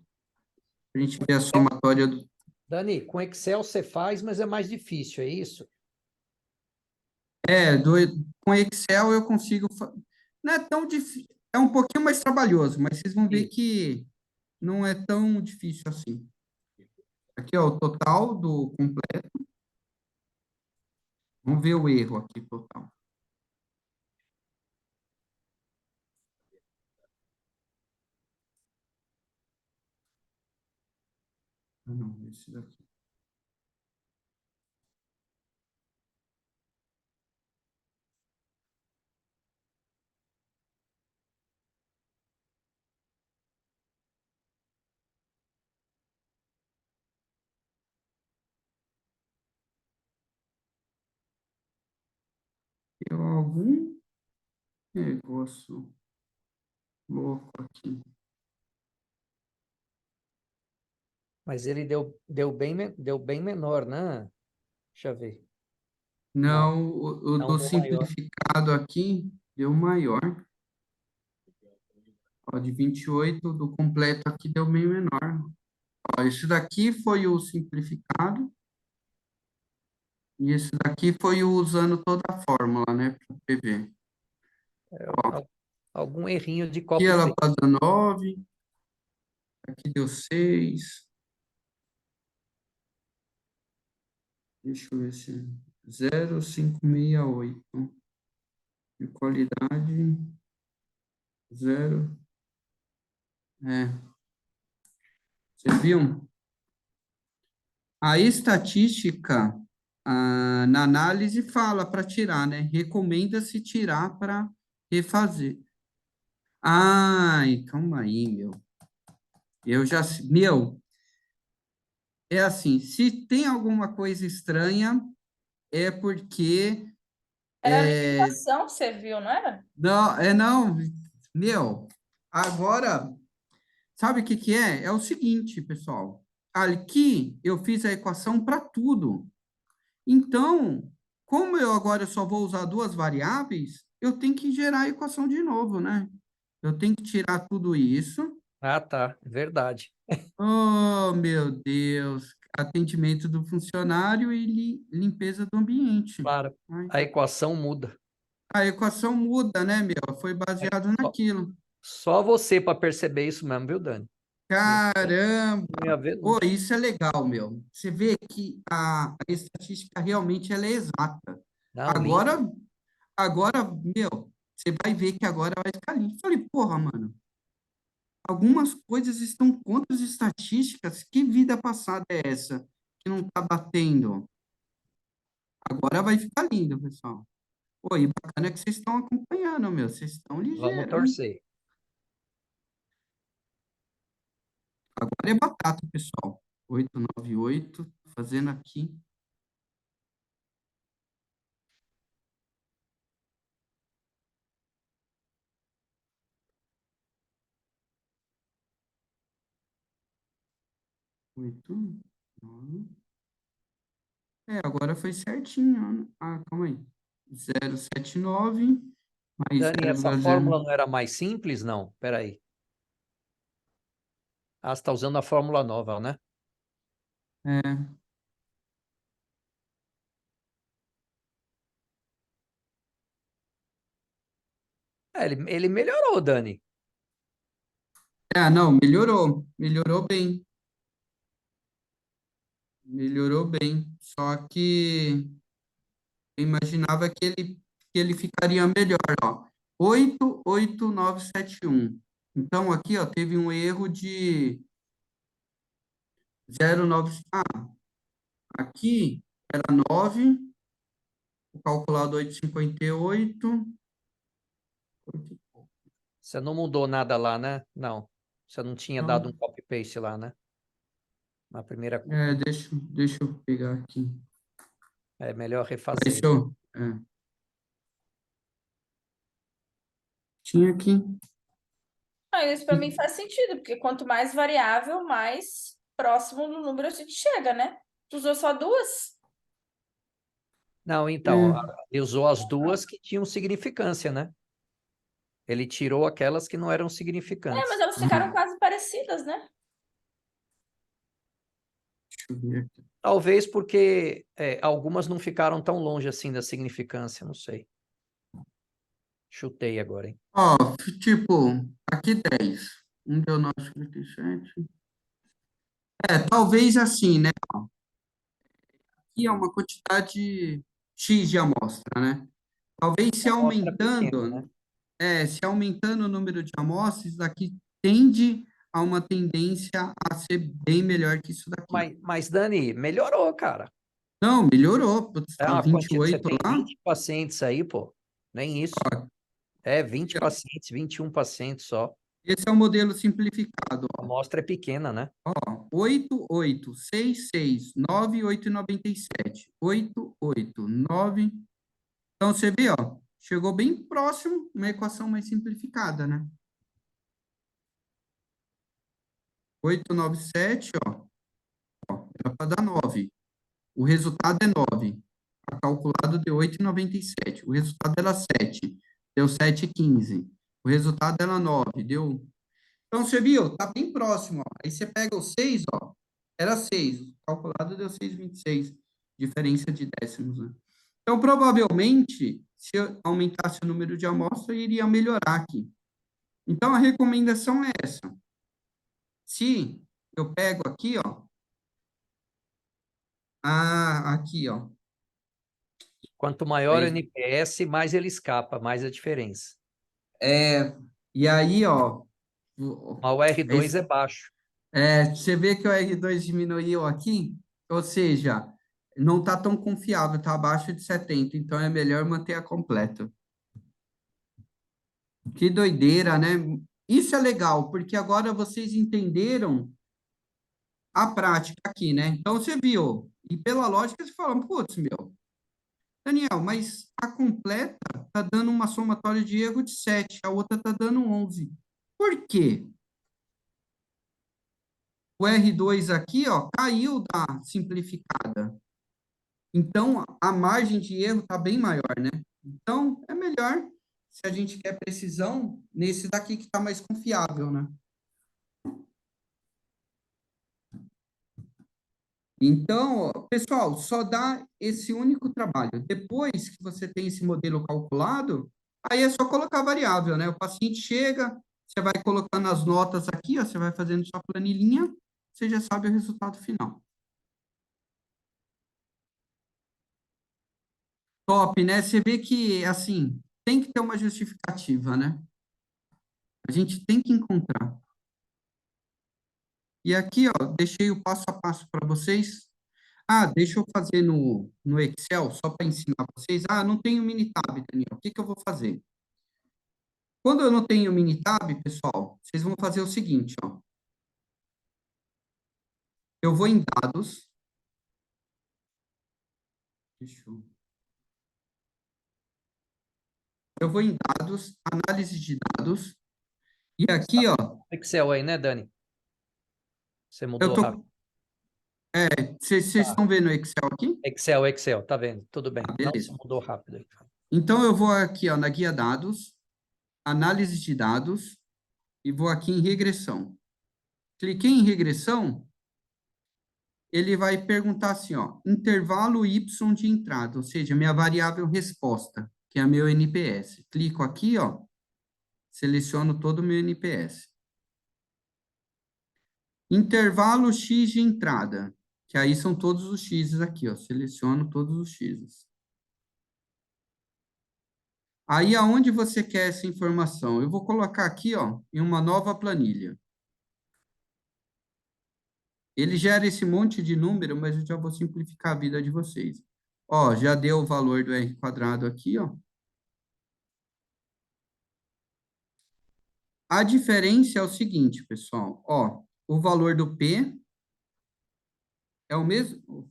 A gente ver a somatória do. Dani, com Excel você faz, mas é mais difícil, é isso? Com Excel eu consigo. Não é tão difícil. É um pouquinho mais trabalhoso, mas vocês vão ver Sim. que não é tão difícil assim. Aqui, ó, o total do completo. Vamos ver o erro aqui, total. Ah, não, esse daqui. Deu algum negócio louco aqui. Mas ele deu bem menor, né? Deixa eu ver. Não, o Não do deu maior. simplificado aqui deu maior. Ó, de 28, do completo aqui deu bem menor. Ó, esse daqui foi o simplificado. E esse daqui foi o usando toda a fórmula, né, para prever. Ó, Algum errinho de aqui ela copy-paste. está dando 9, aqui deu 6. Deixa eu ver se 0,568. De qualidade 0. É. Vocês viram? A estatística, na análise, fala para tirar, né? Recomenda-se tirar para refazer. Ai, calma aí, meu. Eu já. Meu, é assim: se tem alguma coisa estranha, é porque. Era a limitação, você viu, não era? Não. Meu, agora. Sabe o que que é? É o seguinte, pessoal. Aqui eu fiz a equação para tudo. Então, como eu agora só vou usar duas variáveis, eu tenho que gerar a equação de novo, né? Eu tenho que tirar tudo isso. Ah, tá. Verdade. Oh, meu Deus. Atendimento do funcionário e limpeza do ambiente. Claro. Ai, A equação muda. a equação muda, né, meu? Foi É baseado só, naquilo. só você para perceber isso mesmo, viu, Dani? Caramba! Não ia ver Oh, nunca. isso é legal, meu. Você vê que a estatística realmente ela é exata. Não, lindo. Agora, agora, meu, você vai ver que agora vai ficar lindo. Falei, porra, mano, algumas coisas estão contra as estatísticas. Que vida passada é essa que não tá batendo? Agora vai ficar lindo, pessoal. Pô, e bacana que vocês estão acompanhando, meu. Vocês estão Vamos ligeiros, hein? torcer. Agora é batata, pessoal. 898, fazendo aqui. 8, 9. Agora foi certinho. Ah, calma aí. 0,79 mais Dani, essa 0,0. fórmula não era mais simples? Não, peraí. Ah, você está usando a fórmula nova, né? É, Ele melhorou, Dani. não, melhorou. Melhorou bem. Melhorou bem. Só que eu imaginava que ele ficaria melhor, ó. 88971. Então, aqui, ó, teve um erro de 0,9. Ah, aqui era 9, o calculado 8,58. Você não mudou nada lá, né? Não. Você não tinha dado um Então, copy-paste lá, né? Na primeira. deixa eu pegar aqui. É melhor refazer. Deixa eu. Tinha aqui. Ah, isso para mim faz sentido, porque quanto mais variável, mais próximo do número a gente chega, né? Tu usou só duas? Não, então, É, ele usou as duas que tinham significância, né? Ele tirou aquelas que não eram Mas significantes. elas ficaram quase parecidas, né? deixa eu ver aqui. Talvez porque algumas não ficaram tão longe assim da significância, não sei. Chutei agora, hein? Ó, tipo, aqui 10. Deu 9,57. Talvez assim, né? Aqui é uma quantidade X de amostra, né? Talvez se Amostra pequena, né? aumentando o número de amostras, isso daqui tende a uma tendência a ser bem melhor que isso daqui. Mas Dani, melhorou, cara. Não, melhorou. Putz, É tá uma quantidade. Você 28 tem lá. 20 pacientes aí, pô. Nem isso. É 20 Aqui, ó. pacientes, 21 pacientes só. Esse é o modelo simplificado, A ó. amostra é pequena, né? Ó, 8, 8, 6, 6, 9, 8,97. 8, 8, 9. Então, você vê, ó, chegou bem próximo, uma equação mais simplificada, né? 897, ó, era para dar 9. O resultado é 9. A calculado deu 8,97. O resultado era 7. Deu 7,15. O resultado era 9. Deu. Então, você viu? Tá bem próximo, ó. Aí você pega o 6, ó. Era 6. O calculado deu 6,26. Diferença de décimos, né? Então, provavelmente, se eu aumentasse o número de amostras, iria melhorar aqui. Então, a recomendação é essa. Se eu pego aqui, ó. Aqui, ó. Quanto maior o Aí, NPS, mais ele escapa, mais a diferença. e aí, ó. Mas o R2 é baixo. Você vê que o R2 diminuiu aqui, ou seja, não está tão confiável, está abaixo de 70, então é melhor manter a completa. Que doideira, né? Isso é legal, porque agora vocês entenderam a prática aqui, né? Então você viu, e pela lógica você fala, putz, meu, Daniel, mas a completa está dando uma somatória de erro de 7, a outra está dando 11. Por quê? O R2 aqui, ó, caiu da simplificada. Então, a margem de erro está bem maior, né? Então, é melhor, se a gente quer precisão, nesse daqui que está mais confiável, né? Então, ó, pessoal, só dá esse único trabalho. Depois que você tem esse modelo calculado, aí é só colocar a variável, né? O paciente chega, você vai colocando as notas aqui, ó, você vai fazendo sua planilhinha, você já sabe o resultado final. Top, né? Você vê que, assim, tem que ter uma justificativa, né? A gente tem que encontrar. E aqui, ó, deixei o passo a passo para vocês. Deixa eu fazer no Excel, só para ensinar vocês. Não tenho Minitab, Daniel. O que que eu vou fazer? Quando eu não tenho Minitab, pessoal, vocês vão fazer o seguinte, ó. Eu vou em dados. Deixa eu... Eu vou em dados, análise de dados. E aqui, ó, Excel aí, né, Dani? Você eu mudou tô, rápido. Vocês Tá. estão vendo o Excel aqui? Excel, tá vendo? Tudo bem. beleza. Nossa, mudou rápido aí. Então, eu vou aqui, ó, na guia dados, análise de dados, e vou aqui em regressão. Cliquei em regressão, ele vai perguntar assim, ó, intervalo Y de entrada, ou seja, minha variável resposta, que é meu NPS. Clico aqui, ó, seleciono todo o meu NPS. Intervalo X de entrada, que aí são todos os X's aqui, ó, seleciono todos os X's. Aí, aonde você quer essa informação? Eu vou colocar aqui, ó, em uma nova planilha. Ele gera esse monte de número, mas eu já vou simplificar a vida de vocês. Ó, já deu o valor do R quadrado aqui, ó. A diferença é o seguinte, pessoal, ó, o valor do P é o mesmo,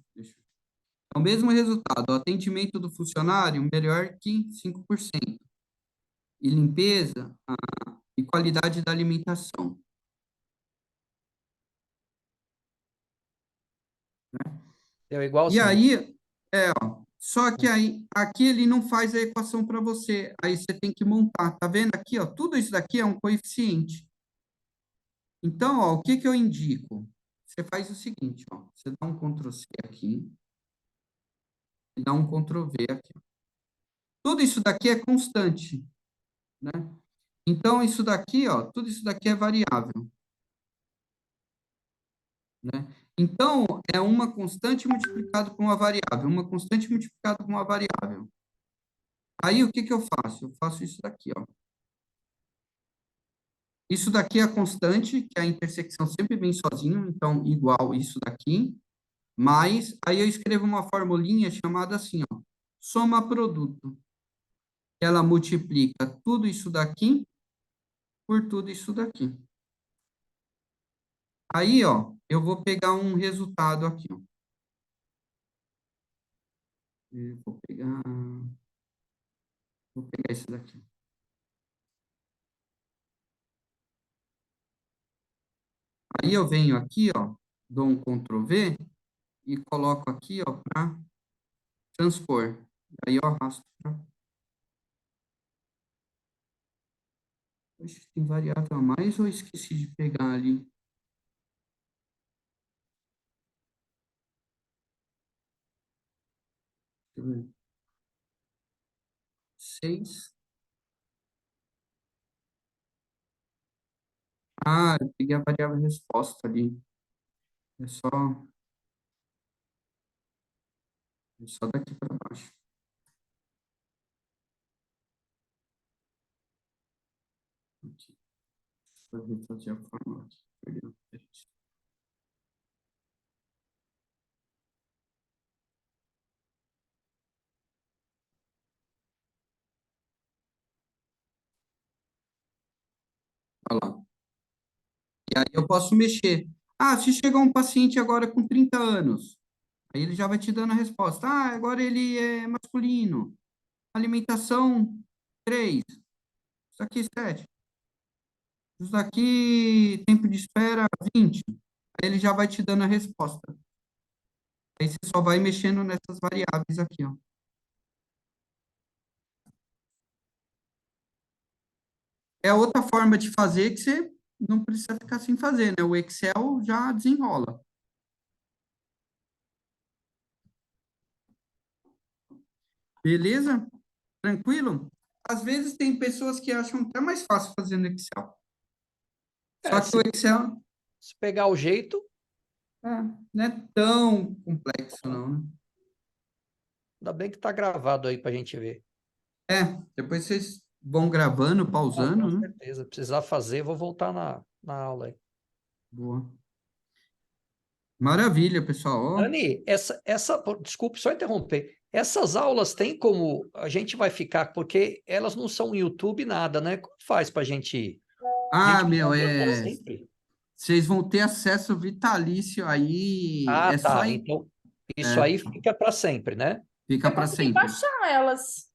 é o mesmo resultado, o atendimento do funcionário melhor que 5%. E limpeza e qualidade da alimentação. Deu E igualzinho. aí, ó, só que aí, aqui ele não faz a equação para você, aí você tem que montar, tá vendo aqui, ó, tudo isso daqui é um coeficiente. Então, ó, o que que eu indico? Você faz o seguinte, ó, você dá um Ctrl+C aqui, e dá um Ctrl+V aqui. Tudo isso daqui é constante, né? Então, isso daqui, ó, tudo isso daqui é variável, né? Então, é uma constante multiplicado por uma variável, uma constante multiplicado por uma variável. Aí, o que que eu faço? Eu faço isso daqui, ó. Isso daqui é a constante, que a intersecção sempre vem sozinho, então, igual isso daqui, mais, aí eu escrevo uma formulinha chamada assim, ó, soma produto. Ela multiplica tudo isso daqui por tudo isso daqui. Aí, ó, eu vou pegar um resultado aqui, ó. Eu vou pegar esse daqui. Aí eu venho aqui, ó, dou um Ctrl+V e coloco aqui, ó, para transpor. Aí eu arrasto pra... Oxe, tem variável a mais ou eu esqueci de pegar ali? Deixa eu ver. 6. Ah, eu peguei a variável resposta ali. É só daqui para baixo. Aqui. Deixa eu fazer a fórmula aqui. Perdeu. Olha lá. E aí eu posso mexer. Ah, se chegar um paciente agora com 30 anos, aí ele já vai te dando a resposta. Ah, agora ele é masculino. Alimentação, 3. Isso aqui, 7. Isso daqui, tempo de espera, 20. Aí ele já vai te dando a resposta. Aí você só vai mexendo nessas variáveis aqui, ó. É outra forma de fazer que você não precisa ficar sem fazer, né? O Excel já desenrola. Beleza? Tranquilo? Às vezes tem pessoas que acham até mais fácil fazer no Excel. Só que o Excel Se pegar o jeito, não é tão complexo, não, né? ainda bem que tá gravado aí pra gente ver. Depois vocês vão gravando, Com pausando, né? certeza. Precisar fazer, vou voltar na aula aí. Boa. Maravilha, pessoal. Ó, Dani, desculpe só interromper. Essas aulas tem como a gente vai ficar, porque elas não são YouTube nada, né? Como faz pra gente? A gente meu, vai ter sempre. vocês vão ter acesso vitalício aí. Ah, É só tá. aí. Então, isso aí fica para sempre, né? Fica Eu para consegui sempre. baixar elas.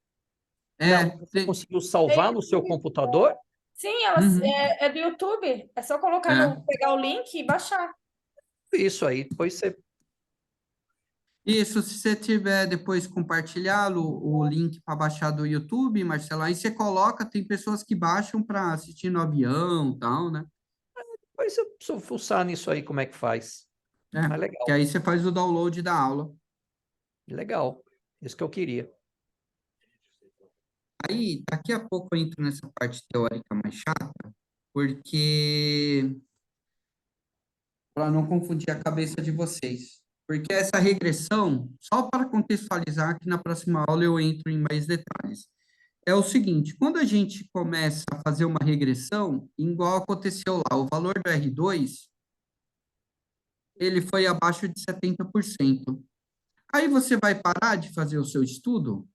Não, você conseguiu salvar no seu computador? Sim, elas Uhum. é do YouTube. É só colocar É. pegar o link e baixar. Isso aí, depois você Isso, se você tiver depois compartilhá-lo, o link para baixar do YouTube, Marcelo, aí você coloca, tem pessoas que baixam para assistir no avião e tal, né? Depois eu preciso fuçar nisso aí, como é que faz. É, Mas que legal, aí você faz o download da aula. legal. Isso que eu queria. Aí, daqui a pouco eu entro nessa parte teórica mais chata, porque para não confundir a cabeça de vocês. Porque essa regressão, só para contextualizar, que na próxima aula eu entro em mais detalhes. É o seguinte, quando a gente começa a fazer uma regressão, igual aconteceu lá, o valor do R2, ele foi abaixo de 70%. Aí você vai parar de fazer o seu estudo?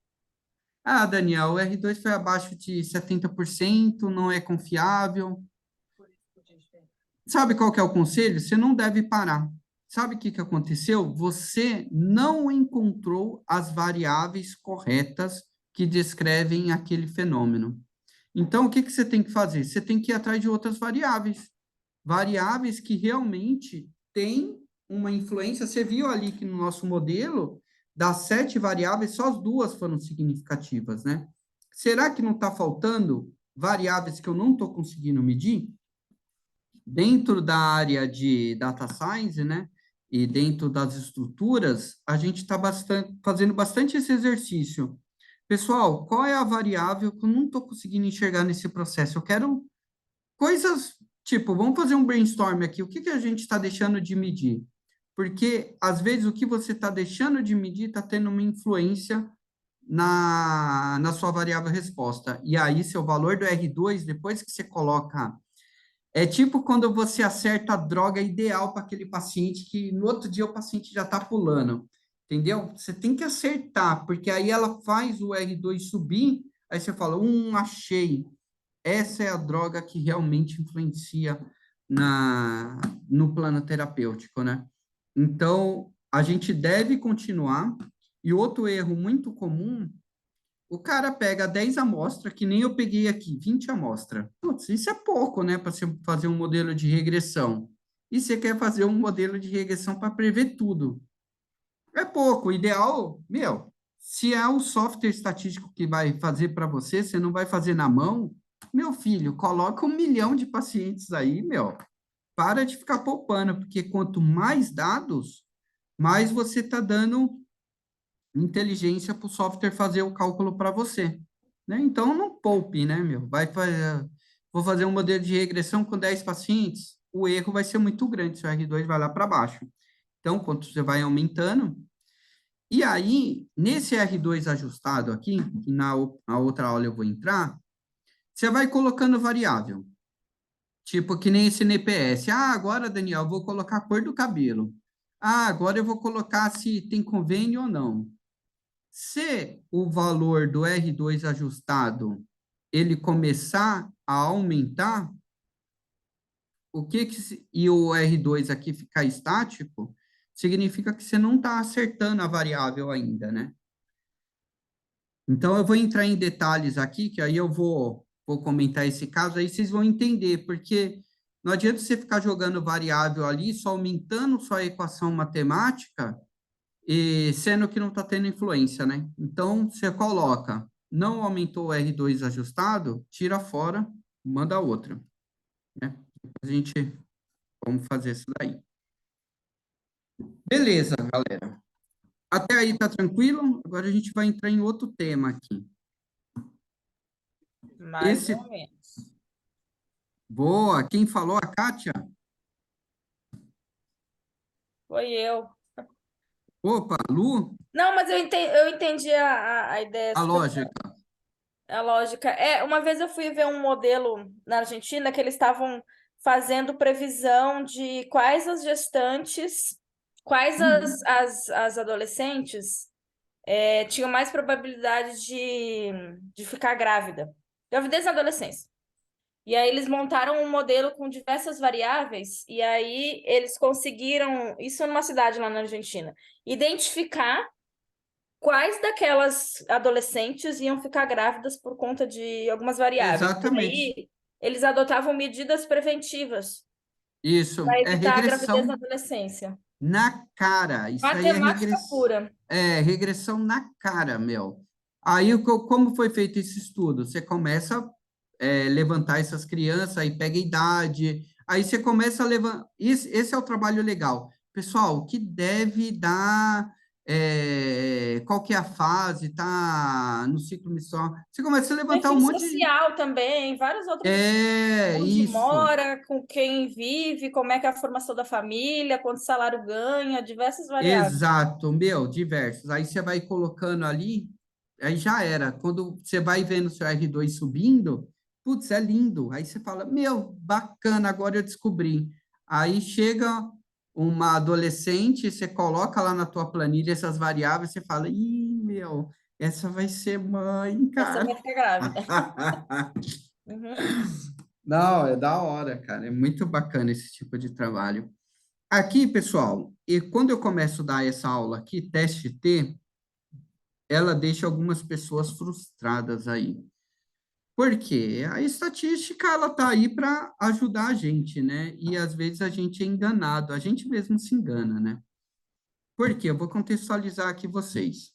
Ah, Daniel, o R2 foi abaixo de 70%, não é confiável. Sabe qual que é o conselho? Você não deve parar. Sabe o que que aconteceu? Você não encontrou as variáveis corretas que descrevem aquele fenômeno. Então, o que que você tem que fazer? Você tem que ir atrás de outras variáveis. Variáveis que realmente têm uma influência. Você viu ali que no nosso modelo, das 7 variáveis, só as 2 foram significativas, né? Será que não está faltando variáveis que eu não estou conseguindo medir? Dentro da área de data science, né, e dentro das estruturas, a gente está fazendo bastante esse exercício. Pessoal, qual é a variável que eu não estou conseguindo enxergar nesse processo? Eu quero coisas, tipo, vamos fazer um brainstorm aqui, o que que a gente está deixando de medir? Porque, às vezes, o que você está deixando de medir está tendo uma influência na sua variável resposta. E aí, seu valor do R2, depois que você coloca é tipo quando você acerta a droga ideal para aquele paciente que no outro dia o paciente já está pulando, entendeu? Você tem que acertar, porque aí ela faz o R2 subir, aí você fala, achei. Essa é a droga que realmente influencia no plano terapêutico, né? Então, a gente deve continuar. E outro erro muito comum, o cara pega 10 amostras, que nem eu peguei aqui, 20 amostras. Putz, isso é pouco, né, para você fazer um modelo de regressão. E você quer fazer um modelo de regressão para prever tudo. É pouco. O ideal, meu, se é o software estatístico que vai fazer para você, você não vai fazer na mão, meu filho, coloca 1 milhão de pacientes aí, meu. Para de ficar poupando, porque quanto mais dados, mais você está dando inteligência para o software fazer o cálculo para você, né? Então, não poupe, né, meu? Vou fazer um modelo de regressão com 10 pacientes, o erro vai ser muito grande, se o R2 vai lá para baixo. Então, quando você vai aumentando, e aí, nesse R2 ajustado aqui, que na outra aula eu vou entrar, você vai colocando variável, tipo que nem esse NPS. Ah, agora, Daniel, eu vou colocar a cor do cabelo. Ah, agora eu vou colocar se tem convênio ou não. Se o valor do R2 ajustado ele começar a aumentar, e o R2 aqui ficar estático, significa que você não está acertando a variável ainda, né? Então, eu vou entrar em detalhes aqui, que aí eu vou comentar esse caso, aí vocês vão entender, porque não adianta você ficar jogando variável ali, só aumentando sua equação matemática, e sendo que não está tendo influência, né? Então, você coloca, não aumentou o R2 ajustado, tira fora, manda outra, né? A gente, vamos fazer isso daí. Beleza, galera. Até aí tá tranquilo? Agora a gente vai entrar em outro tema aqui. Mais ou menos. Boa, quem falou? A Kátia? Foi eu. Opa, Lu? Não, mas eu entendi a ideia. A lógica. A lógica. Uma vez eu fui ver um modelo na Argentina que eles estavam fazendo previsão de quais as gestantes, quais as adolescentes tinham mais probabilidade de ficar grávida. Gravidez na adolescência. E aí eles montaram um modelo com diversas variáveis, e aí eles conseguiram, isso numa cidade lá na Argentina, identificar quais daquelas adolescentes iam ficar grávidas por conta de algumas variáveis. E Exatamente. aí eles adotavam medidas preventivas Isso, para é evitar a gravidez na regressão. adolescência. Na cara. Isso aí Matemática pura. regressão na cara, meu. Aí, como foi feito esse estudo? Você começa a levantar essas crianças, aí pega a idade, aí você começa a levantar. Esse é o trabalho legal. Pessoal, o que deve dar, qual que é a fase, tá no ciclo menstrual? Você começa a levantar um Perfil monte de. social também, vários outros, onde Isso. mora, com quem vive, como é que é a formação da família, quanto salário ganha, diversas variáveis. Exato, meu, diversos. Aí você vai colocando ali, aí já era. Quando você vai vendo o seu R2 subindo, putz, é lindo. Aí você fala, meu, bacana, agora eu descobri. Aí chega uma adolescente, você coloca lá na tua planilha essas variáveis, você fala, ih, meu, essa vai ser mãe, Essa cara. vai ficar grávida. Uhum. Não, é da hora, cara. É muito bacana esse tipo de trabalho. Aqui, pessoal, e quando eu começo a dar essa aula aqui, teste T, ela deixa algumas pessoas frustradas aí. Por quê? A estatística, ela tá aí para ajudar a gente, né? E às vezes a gente é enganado, a gente mesmo se engana, né? Por quê? Eu vou contextualizar aqui vocês.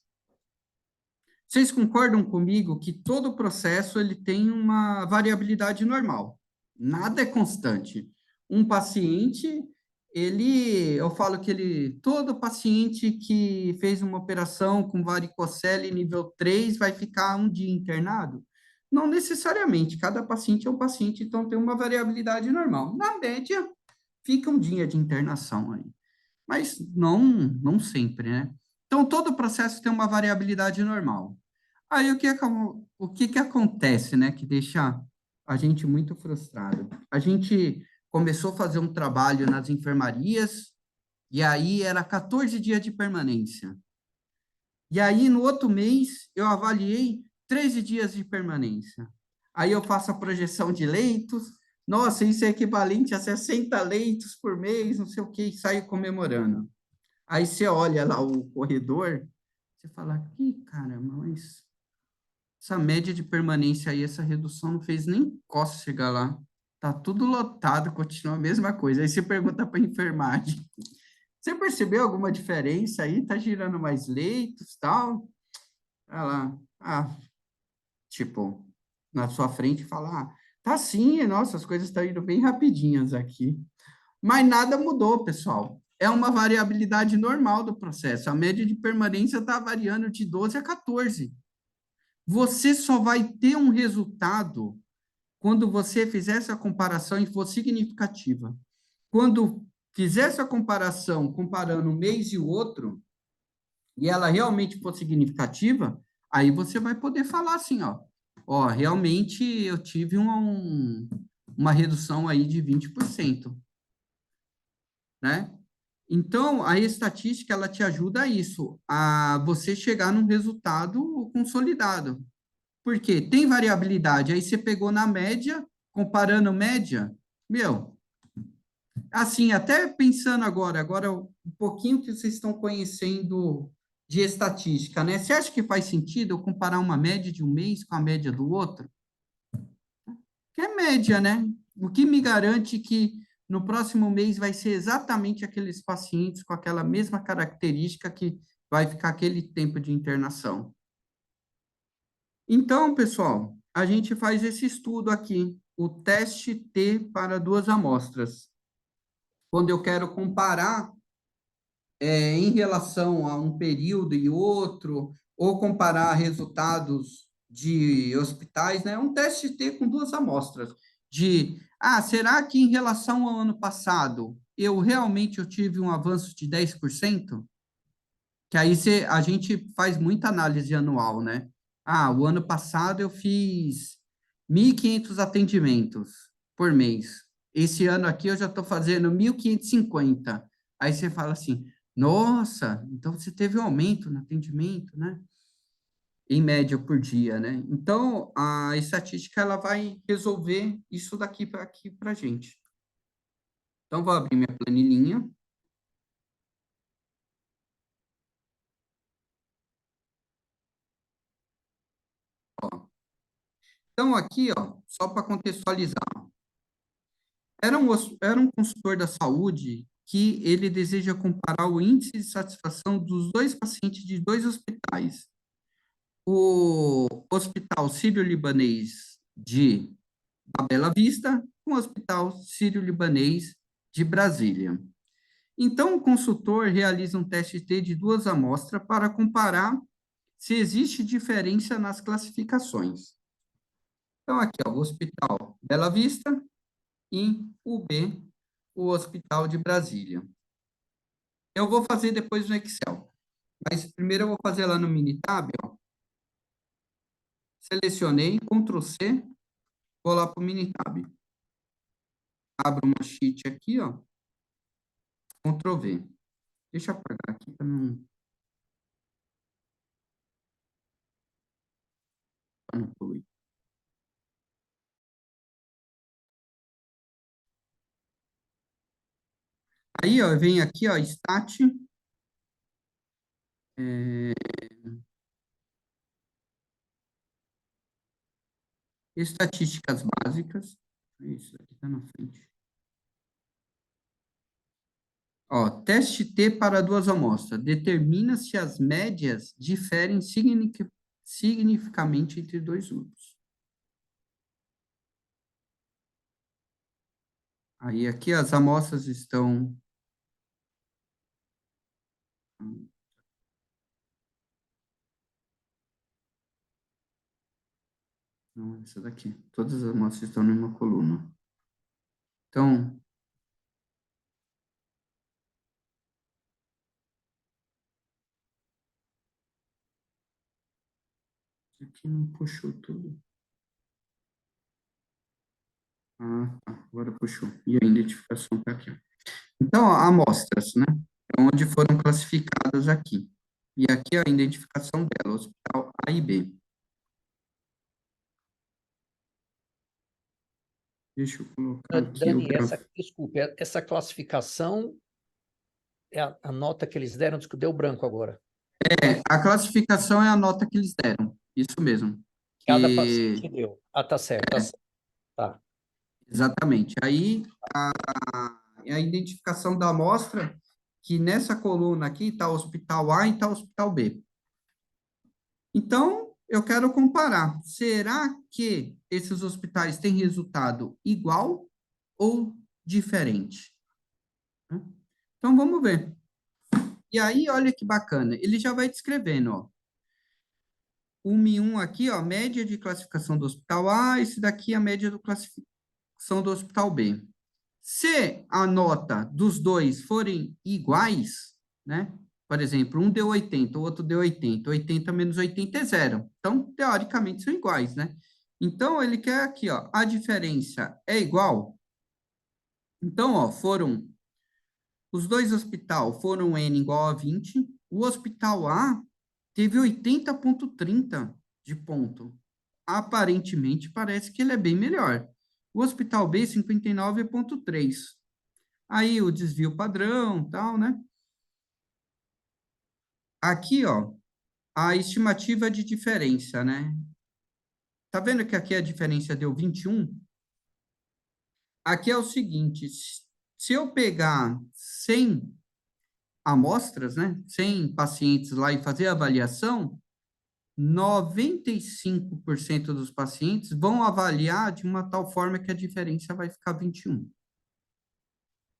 Vocês concordam comigo que todo processo ele tem uma variabilidade normal? Nada é constante. Um paciente, eu falo que todo paciente que fez uma operação com varicocele nível 3 vai ficar um dia internado? Não necessariamente, cada paciente é um paciente, então tem uma variabilidade normal. Na média, fica um dia de internação aí, mas não sempre, né? Então, todo processo tem uma variabilidade normal. Aí o que que acontece, né, que deixa a gente muito frustrado? A gente começou a fazer um trabalho nas enfermarias e aí era 14 dias de permanência. E aí no outro mês eu avaliei 13 dias de permanência. Aí eu faço a projeção de leitos. Nossa, isso é equivalente a 60 leitos por mês, não sei o que, e saio comemorando. Aí você olha lá o corredor, você fala, que caramba, mas essa média de permanência aí, essa redução não fez nem costa chegar lá. Tá tudo lotado, continua a mesma coisa. Aí você pergunta para a enfermagem, você percebeu alguma diferença aí? Tá girando mais leitos, tal? Ela, tipo, na sua frente fala, tá sim, nossa, as coisas estão indo bem rapidinhas aqui. Mas nada mudou, pessoal. É uma variabilidade normal do processo. A média de permanência está variando de 12 a 14. Você só vai ter um resultado quando você fizer essa comparação e for significativa. Quando fizer essa comparação, comparando um mês e o outro, e ela realmente for significativa, aí você vai poder falar assim, ó, realmente eu tive uma redução aí de 20%, né? Então, a estatística, ela te ajuda a isso, a você chegar num resultado consolidado. Por quê? Tem variabilidade. Aí você pegou na média, comparando média, meu, assim, até pensando agora um pouquinho que vocês estão conhecendo de estatística, né? Você acha que faz sentido eu comparar uma média de um mês com a média do outro? Que é média, né? O que me garante que no próximo mês vai ser exatamente aqueles pacientes com aquela mesma característica que vai ficar aquele tempo de internação? Então, pessoal, a gente faz esse estudo aqui, o teste T para duas amostras. Quando eu quero comparar em relação a um período e outro, ou comparar resultados de hospitais, né? Um teste T com duas amostras. Será que em relação ao ano passado, eu tive um avanço de 10%? Que aí a gente faz muita análise anual, né? O ano passado eu fiz 1.500 atendimentos por mês. Esse ano aqui eu já estou fazendo 1.550. Aí você fala assim, nossa, então você teve um aumento no atendimento, né? Em média por dia, né? Então, a estatística ela vai resolver isso daqui para aqui para gente. Então, vou abrir minha planilhinha. Então, aqui, só para contextualizar, era um consultor da saúde que ele deseja comparar o índice de satisfação dos dois pacientes de dois hospitais. O Hospital Sírio-Libanês da Bela Vista com o Hospital Sírio-Libanês de Brasília. Então, o consultor realiza um teste T de 2 amostras para comparar se existe diferença nas classificações. Então, aqui, ó, o Hospital Bela Vista e o B, o Hospital de Brasília. Eu vou fazer depois no Excel, mas primeiro eu vou fazer lá no Minitab, ó. Selecionei, Ctrl C, vou lá para o Minitab. Abro uma sheet aqui, ó. Ctrl V. Deixa eu apagar aqui para não poluir. Aí, ó, vem aqui, ó, Stat. Estatísticas básicas. Isso aqui está na frente. Ó, teste T para 2 amostras. Determina se as médias diferem significativamente entre 2 grupos. Aí, aqui as amostras estão... Não, essa daqui. Todas as amostras estão numa coluna. Então... Aqui não puxou tudo. Ah, tá. Agora puxou. E a identificação está aqui. Então, ó, amostras, né? É onde foram classificadas aqui. E aqui a identificação dela, hospital A e B. Deixa eu colocar aqui. Dani, desculpe, essa classificação é a nota que eles deram, que deu branco agora. A classificação é a nota que eles deram. Isso mesmo. Cada paciente deu. Ah, tá certo. Tá certo. Tá. Exatamente. Aí, a identificação da amostra, que nessa coluna aqui está o hospital A e está o hospital B. Então, eu quero comparar. Será que esses hospitais têm resultado igual ou diferente? Então, vamos ver. E aí, olha que bacana. Ele já vai descrevendo, ó. 1 aqui, ó, média de classificação do hospital A, esse daqui é a média de classificação do hospital B. Se a nota dos dois forem iguais, né? Por exemplo, um deu 80, o outro deu 80. 80 menos 80 é 0. Então, teoricamente, são iguais, né? Então, ele quer aqui, ó, a diferença é igual. Então, ó, os dois hospitais foram N igual a 20. O hospital A teve 80,30 de ponto. Aparentemente, parece que ele é bem melhor. O hospital B, 59,3. Aí, o desvio padrão, tal, né? Aqui, ó, a estimativa de diferença, né? Tá vendo que aqui a diferença deu 21? Aqui é o seguinte, se eu pegar 100 amostras, né? 100 pacientes lá e fazer a avaliação, 95% dos pacientes vão avaliar de uma tal forma que a diferença vai ficar 21.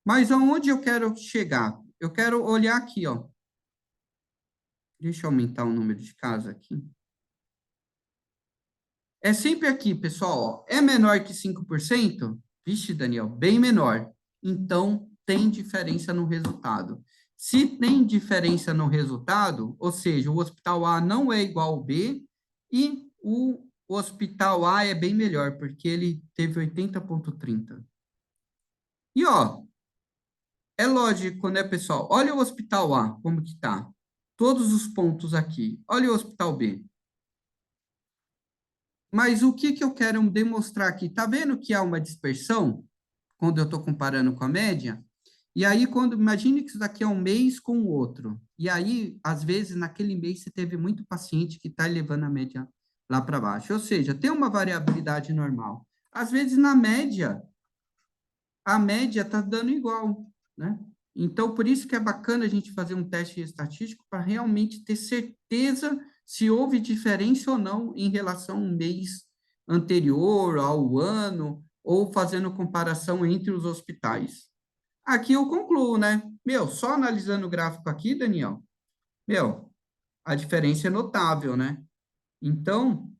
Mas aonde eu quero chegar? Eu quero olhar aqui, ó. Deixa eu aumentar o número de casos aqui. É sempre aqui, pessoal, ó. É menor que 5%? Vixe, Daniel, bem menor. Então, tem diferença no resultado. Se tem diferença no resultado, ou seja, o hospital A não é igual ao B e o hospital A é bem melhor, porque ele teve 80,30. E, ó, é lógico, né, pessoal? Olha o hospital A, como que tá. Todos os pontos aqui. Olha o hospital B. Mas o que eu quero demonstrar aqui? Tá vendo que há uma dispersão quando eu estou comparando com a média? E aí, imagine que isso daqui é um mês com o outro. E aí, às vezes, naquele mês, você teve muito paciente que está levando a média lá para baixo. Ou seja, tem uma variabilidade normal. Às vezes, na média, a média está dando igual, né? Então, por isso que é bacana a gente fazer um teste estatístico para realmente ter certeza se houve diferença ou não em relação ao mês anterior, ao ano, ou fazendo comparação entre os hospitais. Aqui eu concluo, né? Só analisando o gráfico aqui, Daniel, a diferença é notável, né? Então,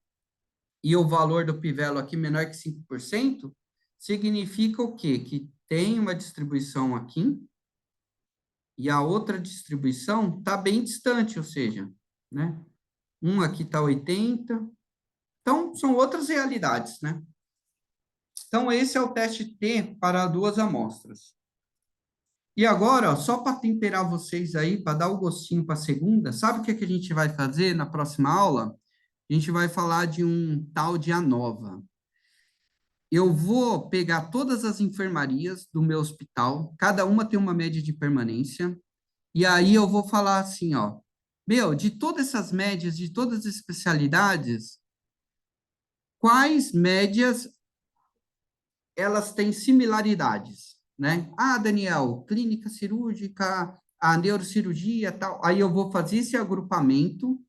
e o valor do Pivelo aqui menor que 5%, significa o quê? Que tem uma distribuição aqui, e a outra distribuição está bem distante, ou seja, né? Um aqui está 80. Então, são outras realidades, né? Então, esse é o teste T para 2 amostras. E agora, ó, só para temperar vocês aí, para dar o gostinho para a segunda, sabe o que a gente vai fazer na próxima aula? A gente vai falar de um tal de ANOVA. Eu vou pegar todas as enfermarias do meu hospital, cada uma tem uma média de permanência, e aí eu vou falar assim, ó, de todas essas médias, de todas as especialidades, quais médias elas têm similaridades, né? Ah, Daniel, clínica cirúrgica, a neurocirurgia, tal. Aí eu vou fazer esse agrupamento,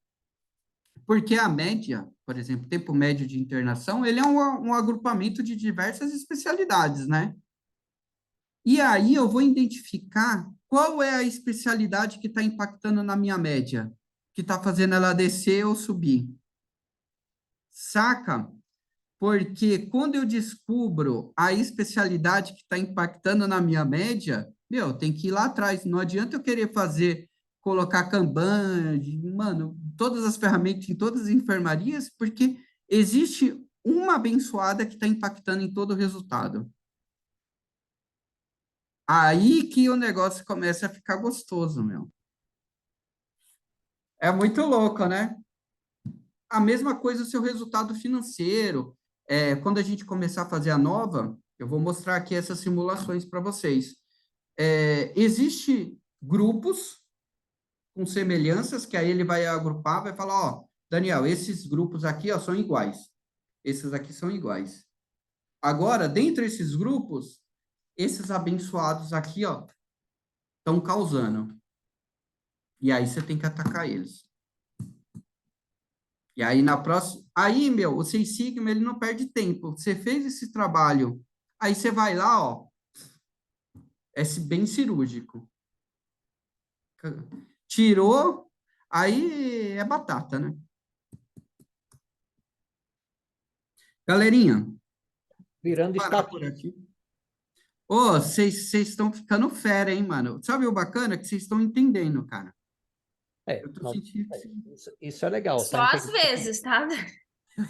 porque a média, por exemplo, tempo médio de internação, ele é um agrupamento de diversas especialidades, né? E aí eu vou identificar qual é a especialidade que está impactando na minha média, que está fazendo ela descer ou subir. Saca? Porque quando eu descubro a especialidade que está impactando na minha média, tem que ir lá atrás. Não adianta eu querer colocar Kanban, mano, todas as ferramentas em todas as enfermarias, porque existe uma abençoada que está impactando em todo o resultado. Aí que o negócio começa a ficar gostoso, É muito louco, né? A mesma coisa o seu resultado financeiro. Quando a gente começar a fazer a nova, eu vou mostrar aqui essas simulações para vocês. Existe grupos com semelhanças, que aí ele vai agrupar, vai falar, ó, Daniel, esses grupos aqui, ó, são iguais. Esses aqui são iguais. Agora, dentro desses grupos, esses abençoados aqui, ó, estão causando. E aí você tem que atacar eles. E aí na próxima, aí, o Seis Sigma, ele não perde tempo. Você fez esse trabalho, aí você vai lá, ó, é bem cirúrgico. Tirou, aí é batata, né? Galerinha, Virando vou parar por aqui. Ô, vocês estão ficando fera, hein, mano? Sabe o bacana? Que vocês estão entendendo, cara. Eu tô sentindo que... Isso é legal. Só às vezes, tá?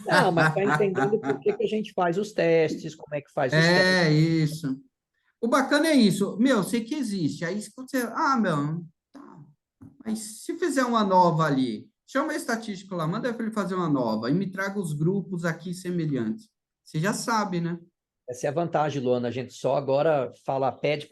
Não, mas tá entendendo por que a gente faz os testes, como é que faz os testes. Isso. O bacana é isso. Sei que existe. Aí se você... tá. Mas se fizer uma nova ali, chama o estatístico lá, manda para ele fazer uma nova e me traga os grupos aqui semelhantes. Você já sabe, né? Essa é a vantagem, Luana. A gente só agora pede para